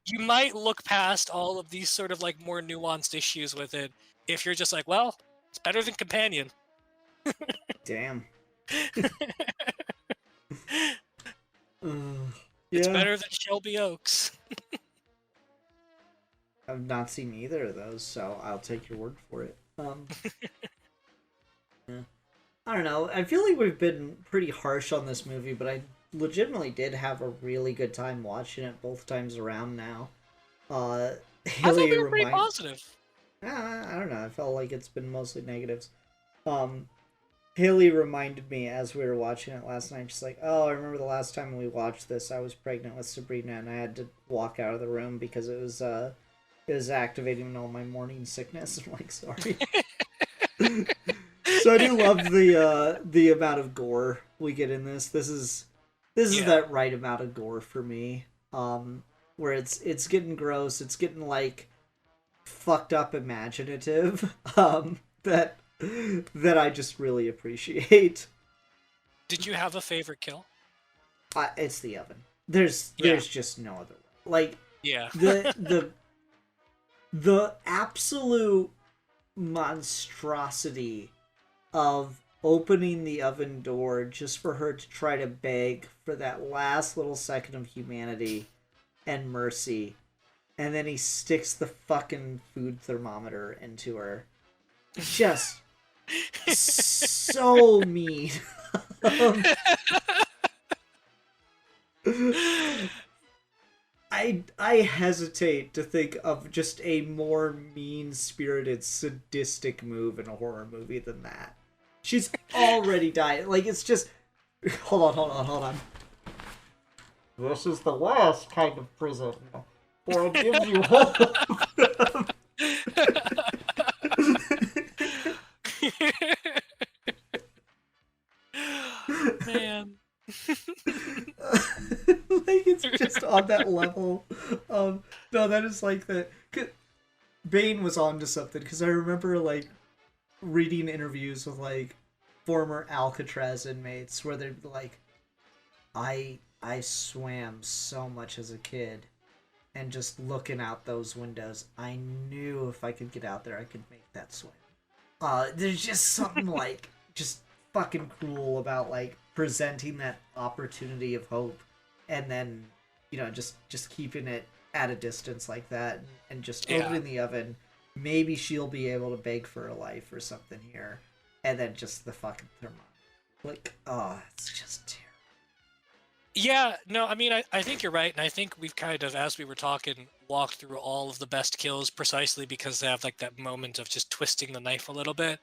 you might look past all of these sort of like more nuanced issues with it if you're just like, well, it's better than Companion. Damn. It's Yeah. better than Shelby Oaks. I've not seen either of those, so I'll take your word for it. Yeah. I don't know. I feel like we've been pretty harsh on this movie, but I legitimately did have a really good time watching it both times around now. I thought Haley we were pretty positive. I don't know. I felt like it's been mostly negatives. Haley reminded me as we were watching it last night. She's like, "Oh, I remember the last time we watched this. I was pregnant with Sabrina, and I had to walk out of the room because it was activating all my morning sickness." I'm like, "Sorry." So I do love the amount of gore we get in this. This is that right amount of gore for me. Where it's getting gross. It's getting like fucked up imaginative. That I just really appreciate. Did you have a favorite kill? It's the oven. There's just no other way. Like Yeah. the absolute monstrosity of opening the oven door just for her to try to beg for that last little second of humanity and mercy, and then he sticks the fucking food thermometer into her. Just so mean. I hesitate to think of just a more mean-spirited, sadistic move in a horror movie than that. She's already died. Like, it's just... Hold on. This is the worst kind of prison, for it gives you hope. Man. Like, it's just on that level. No, that is like the... Bane was onto something, because I remember, like, reading interviews with, like, former Alcatraz inmates where they'd be like, I swam so much as a kid, and just looking out those windows, I knew if I could get out there, I could make that swim. There's just something, like, just fucking cruel about, like, presenting that opportunity of hope, and then, you know, just keeping it at a distance like that, and just opening the oven. Maybe she'll be able to beg for her life or something here, and then just the fucking thermometer. Like, oh, it's just terrible. Yeah, no, I mean, I think you're right, and I think we've kind of, as we were talking, walked through all of the best kills precisely because they have, like, that moment of just twisting the knife a little bit.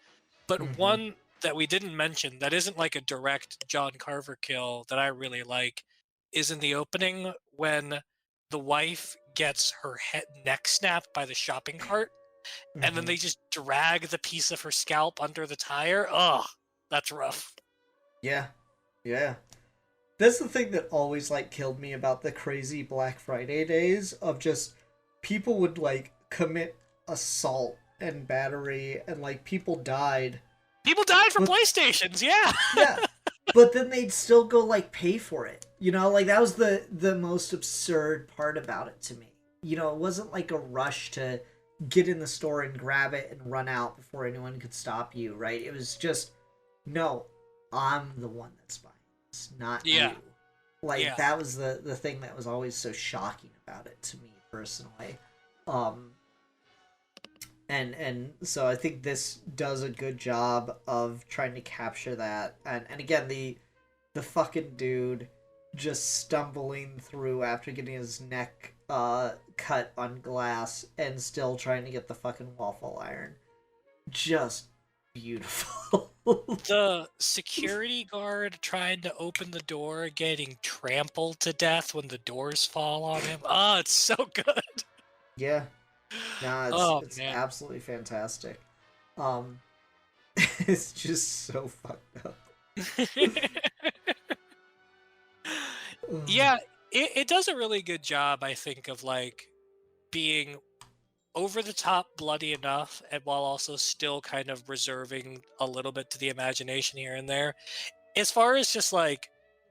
But one that we didn't mention that isn't, like, a direct John Carver kill that I really like is in the opening when the wife gets her neck snapped by the shopping cart, and then they just drag the piece of her scalp under the tire. Ugh, that's rough. Yeah. That's the thing that always, like, killed me about the crazy Black Friday days of just people would, like, commit assault and battery, and, like, people died. People died from PlayStations, yeah. Yeah, but then they'd still go, like, pay for it. You know, like, that was the most absurd part about it to me. You know, it wasn't like a rush to get in the store and grab it and run out before anyone could stop you, right? It was just, no, I'm the one that's buying this, not you. Like, that was the thing that was always so shocking about it to me personally. And so I think this does a good job of trying to capture that. And again, the fucking dude just stumbling through after getting his neck cut on glass and still trying to get the fucking waffle iron. Just beautiful. The security guard trying to open the door, getting trampled to death when the doors fall on him. Oh, it's so good. Yeah. No, Oh it's man. absolutely fantastic. Um, it's just so fucked up. Ugh. Yeah, it does a really good job, I think, of like being over the top bloody enough and while also still kind of reserving a little bit to the imagination here and there. As far as just like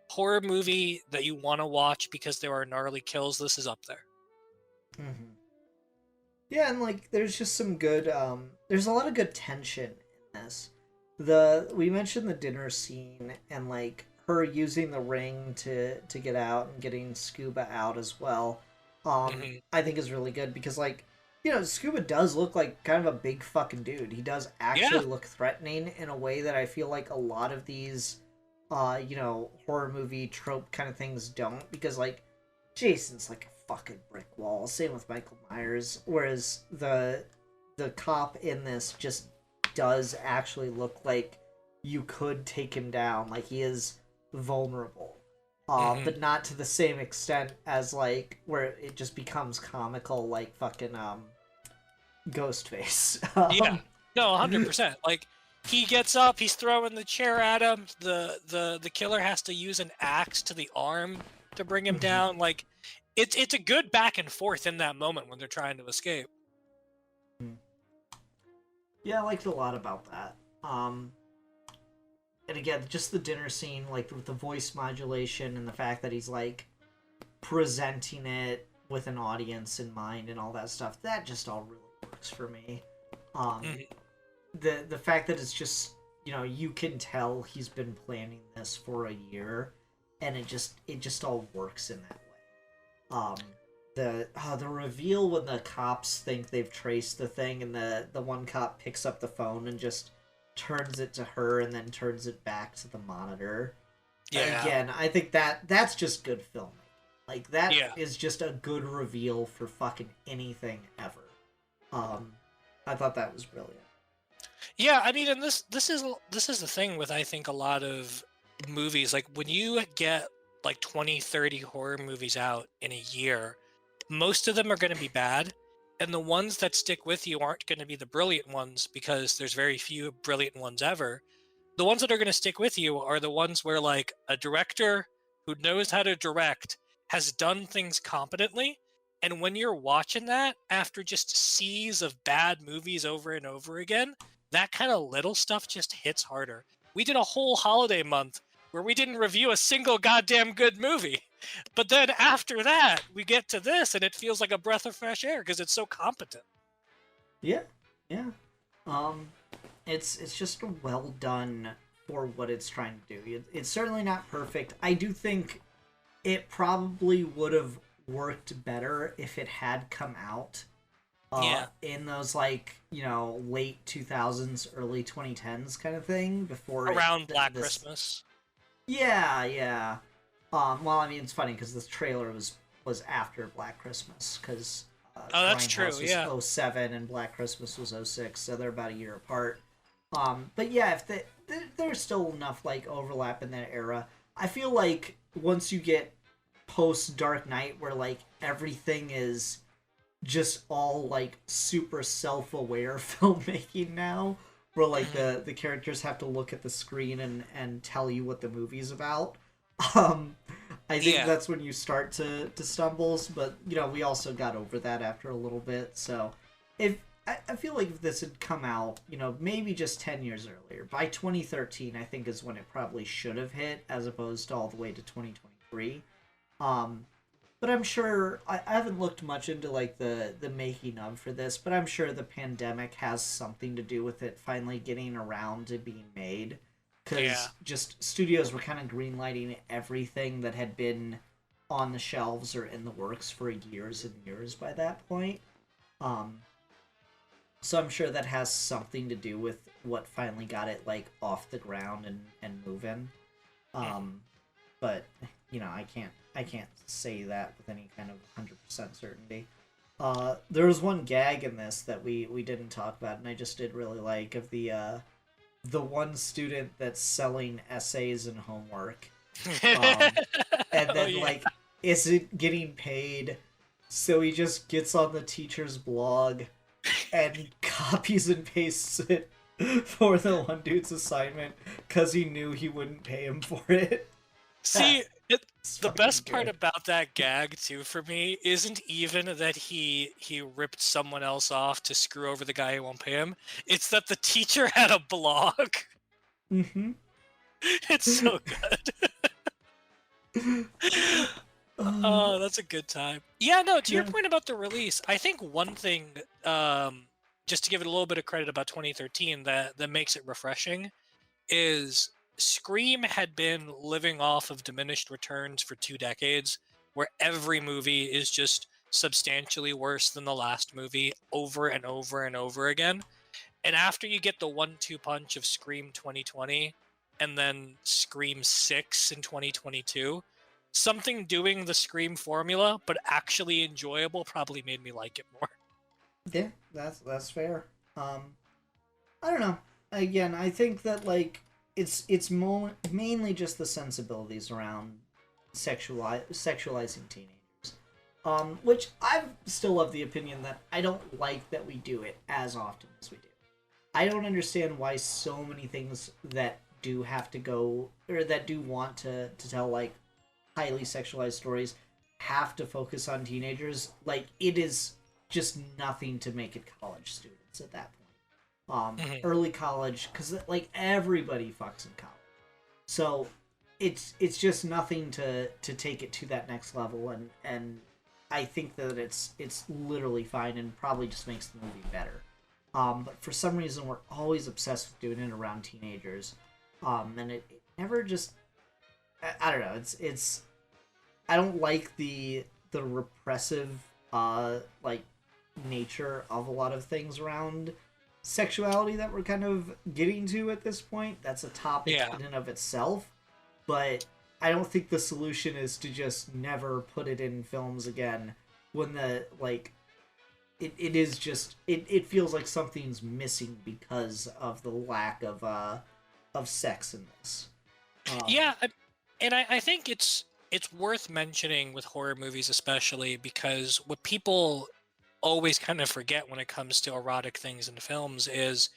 horror movie that you want to watch because there are gnarly kills, this is up there. Mhm. Yeah, and like there's just some good there's a lot of good tension in this. The we mentioned the dinner scene and like her using the ring to get out and getting Scuba out as well. Hmm. I think is really good because like Scuba does look like kind of a big fucking dude. He does Yeah. actually look threatening in a way that I feel like a lot of these horror movie trope kind of things don't because like Jason's like a fucking brick wall. Same with Michael Myers. Whereas the cop in this just does actually look like you could take him down. Like he is vulnerable. Hmm. But not to the same extent as like where it just becomes comical like fucking Ghostface. Yeah. No, 100%. Like he gets up, he's throwing the chair at him. The killer has to use an axe to the arm to bring him down. Like it's a good back and forth in that moment when they're trying to escape. Yeah, I liked a lot about that. And again, just the dinner scene, like with the voice modulation and the fact that he's like presenting it with an audience in mind and all that stuff, that just all really works for me. Um, Mhm. the fact that it's just you can tell he's been planning this for a year, and it just all works in that way. The reveal when the cops think they've traced the thing, and the one cop picks up the phone and just turns it to her and then turns it back to the monitor. Yeah. Again, I think that's just good filming. Like that Yeah. is just a good reveal for fucking anything ever. Um, I thought that was brilliant. Yeah, I mean, and this is the thing with I think a lot of movies. Like when you get like 20, 30 horror movies out in a year, most of them are going to be bad, and the ones that stick with you aren't going to be the brilliant ones because there's very few brilliant ones ever. The ones that are going to stick with you are the ones where like a director who knows how to direct has done things competently, and when you're watching that after just seas of bad movies over and over again, that kind of little stuff just hits harder. We did a whole holiday month where we didn't review a single goddamn good movie. But then after that, we get to this and it feels like a breath of fresh air because it's so competent. Yeah, yeah. Um, it's just well done for what it's trying to do. It's certainly not perfect. I do think it probably would have worked better if it had come out Yeah. in those like late 2000s early 2010s kind of thing before Around Black this. Christmas. Yeah. Well, I mean, it's funny because this trailer was after Black Christmas because Oh, that's true. Grindhouse Yeah. was '07 and Black Christmas was '06, so they're about a year apart. But yeah, if there's still enough like overlap in that era. I feel like once you get post Dark Knight, where like everything is just all like super self-aware filmmaking now, where like Mhm. the characters have to look at the screen and tell you what the movie's about. um I think Yeah. that's when you start to stumbles, but we also got over that after a little bit. So if I feel like if this had come out maybe just 10 years earlier, by 2013 I think is when it probably should have hit, as opposed to all the way to 2023. um but I'm sure I haven't looked much into like the making of for this, but I'm sure the pandemic has something to do with it finally getting around to being made. Yeah. Because just studios were kind of greenlighting everything that had been on the shelves or in the works for years and years by that point. Um, so I'm sure that has something to do with what finally got it like off the ground and moving. Mhm. Um, but I can't say that with any kind of 100% certainty. There was one gag in this that we didn't talk about, and I just did really like of the one student that's selling essays and homework, um, and Oh then yeah. like isn't getting paid So he just gets on the teacher's blog and copies and pastes it for the one dude's assignment because he knew he wouldn't pay him for it. See, It's the fucking best part good. about that gag too for me isn't even that he ripped someone else off to screw over the guy who won't pay him. It's that the teacher had a blog. Mm-hmm. It's so good. Oh, that's a good time. Yeah, no, to your Yeah. point about the release, I think one thing, just to give it a little bit of credit about 2013 that makes it refreshing is Scream had been living off of diminished returns for 2 decades, where every movie is just substantially worse than the last movie over and over and over again. And after you get the 1-2 punch of Scream 2020 and then Scream 6 in 2022, something doing the Scream formula but actually enjoyable probably made me like it more. Yeah, that's fair. I don't know. Again, I think that like mainly just the sensibilities around sexualizing teenagers. Which I'm still of the opinion that I don't like that we do it as often as we do. I don't understand why so many things that do have to go or that do want to tell like highly sexualized stories have to focus on teenagers. Like it is just nothing to make it college students at that point. Early college, because like everybody fucks in college, so it's just nothing to take it to that next level, and I think that it's literally fine and probably just makes the movie better. But for some reason we're always obsessed with doing it around teenagers, and it never just I don't know. It's I don't like the repressive like nature of a lot of things around sexuality that we're kind of getting to at this point. That's a topic Yeah. in and of itself, but I don't think the solution is to just never put it in films again when the like it is just it feels like something's missing because of the lack of sex in this. Yeah, and I think it's worth mentioning with horror movies especially because what people always kind of forget when it comes to erotic things in films is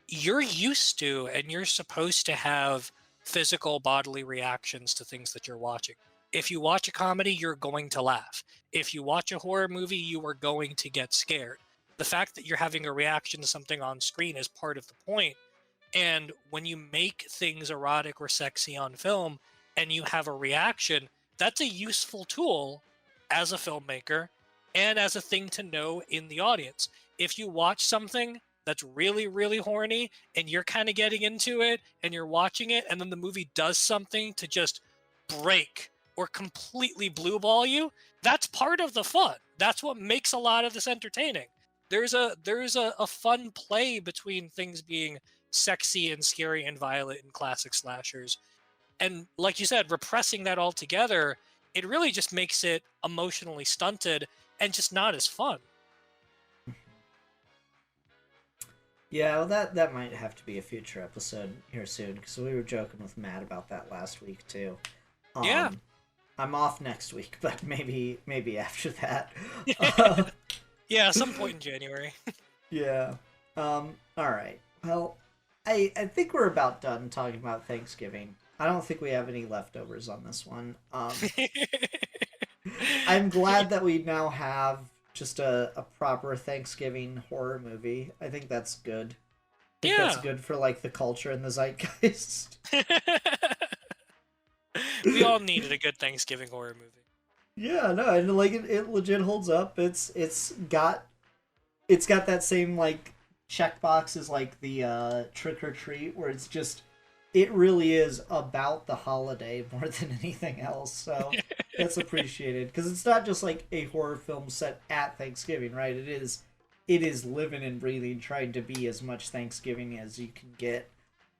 you're used to and you're supposed to have physical bodily reactions to things that you're watching. If you watch a comedy, you're going to laugh. If you watch a horror movie, you are going to get scared. The fact that you're having a reaction to something on screen is part of the point. And when you make things erotic or sexy on film and you have a reaction, that's a useful tool as a filmmaker and as a thing to know in the audience. If you watch something that's really, really horny and you're kind of getting into it and you're watching it, and then the movie does something to just break or completely blue ball you, that's part of the fun. That's what makes a lot of this entertaining. There's a fun play between things being sexy and scary and violent in classic slashers. And like you said, repressing that all together, it really just makes it emotionally stunted and just not as fun. Yeah, well, that might have to be a future episode here soon because we were joking with Matt about that last week too. Yeah. I'm off next week, but maybe after that. Yeah, some point in January. Yeah. All right. Well, I think we're about done talking about Thanksgiving. I don't think we have any leftovers on this one. I'm glad that we now have just a proper Thanksgiving horror movie. I think that's good. I think that's Yeah. good for like the culture and the zeitgeist. We all needed a good Thanksgiving horror movie. Yeah, no, and like it legit holds up. It's got that same like checkbox as like the Trick or Treat, where it's just it really is about the holiday more than anything else. So that's appreciated because it's not just like a horror film set at Thanksgiving, right? It is living and breathing, trying to be as much Thanksgiving as you can get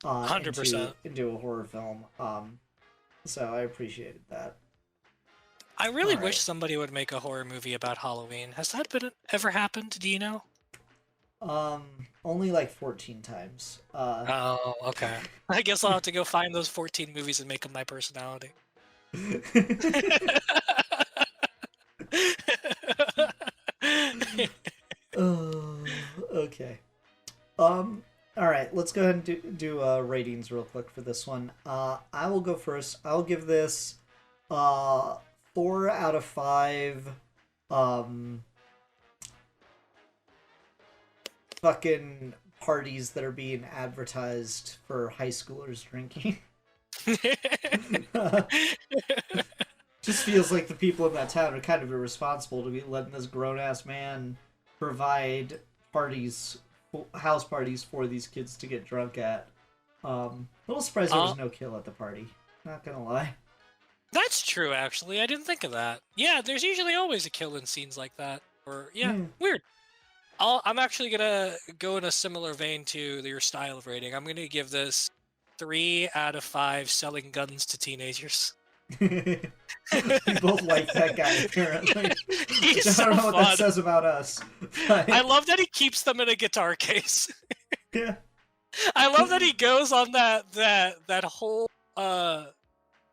100%. into a horror film. So I appreciated that. I really All wish right. somebody would make a horror movie about Halloween. Has that ever happened? Do you know? Only like 14 times. Oh, okay. I guess I'll have to go find those 14 movies and make them my personality. Okay. All right, let's go ahead and do ratings real quick for this one. I will go first. I'll give this 4 out of 5 fucking parties that are being advertised for high schoolers drinking. Just feels like the people in that town are kind of irresponsible to be letting this grown-ass man provide parties, house parties for these kids to get drunk at. A little surprised there was no kill at the party. Not gonna lie. That's true, actually. I didn't think of that. Yeah, there's usually always a kill in scenes like that. Or weird. I'm actually gonna go in a similar vein to your style of rating. I'm gonna give this 3 out of 5 selling guns to teenagers. We both like that guy, apparently. He's I don't know so what that fun. says about us. But... I love that he keeps them in a guitar case. Yeah. I love that he goes on that whole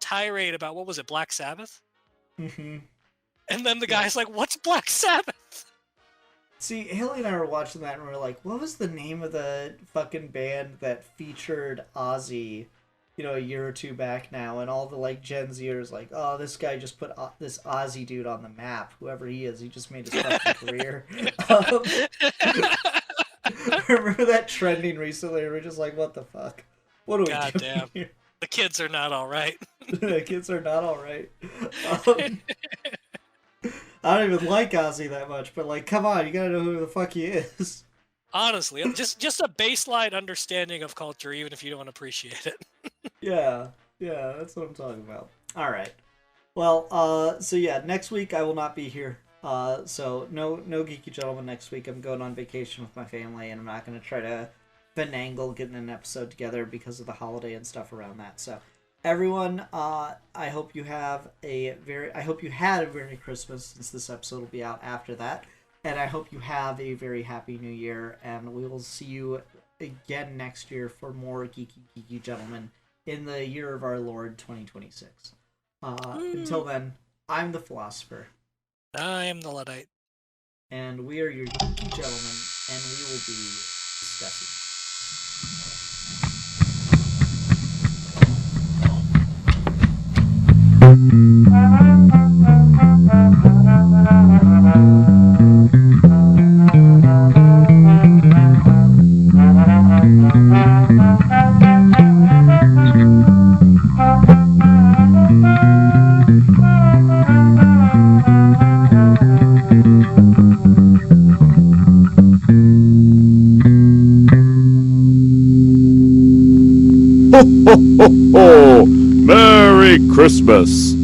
tirade about, what was it, Black Sabbath? Mm-hmm. And then the guy's like, "What's Black Sabbath?" See, Haley and I were watching that and we were like, what was the name of the fucking band that featured Ozzy, a year or two back now, and all the, like, Gen Zers like, oh, this guy just put this Ozzy dude on the map, whoever he is, he just made his fucking career. I remember that trending recently, and we're just like, what the fuck? What are we doing damn. here? The kids are not alright. The kids are not alright. I don't even like Ozzy that much, but, like, come on, you gotta know who the fuck he is. Honestly, just a baseline understanding of culture, even if you don't appreciate it. Yeah, that's what I'm talking about. All right. Well, so yeah, next week I will not be here. So no Geeky Gentleman next week. I'm going on vacation with my family, and I'm not going to try to finagle getting an episode together because of the holiday and stuff around that. So everyone, I hope you had a Merry Christmas, since this episode will be out after that. And I hope you have a very happy new year, and we will see you again next year for more Geeky Gentlemen in the year of our Lord 2026. Until then, I'm the Philosopher. I am the Luddite. And we are your Geeky Gentlemen, and we will be discussing. Ho, ho, ho! Merry Christmas!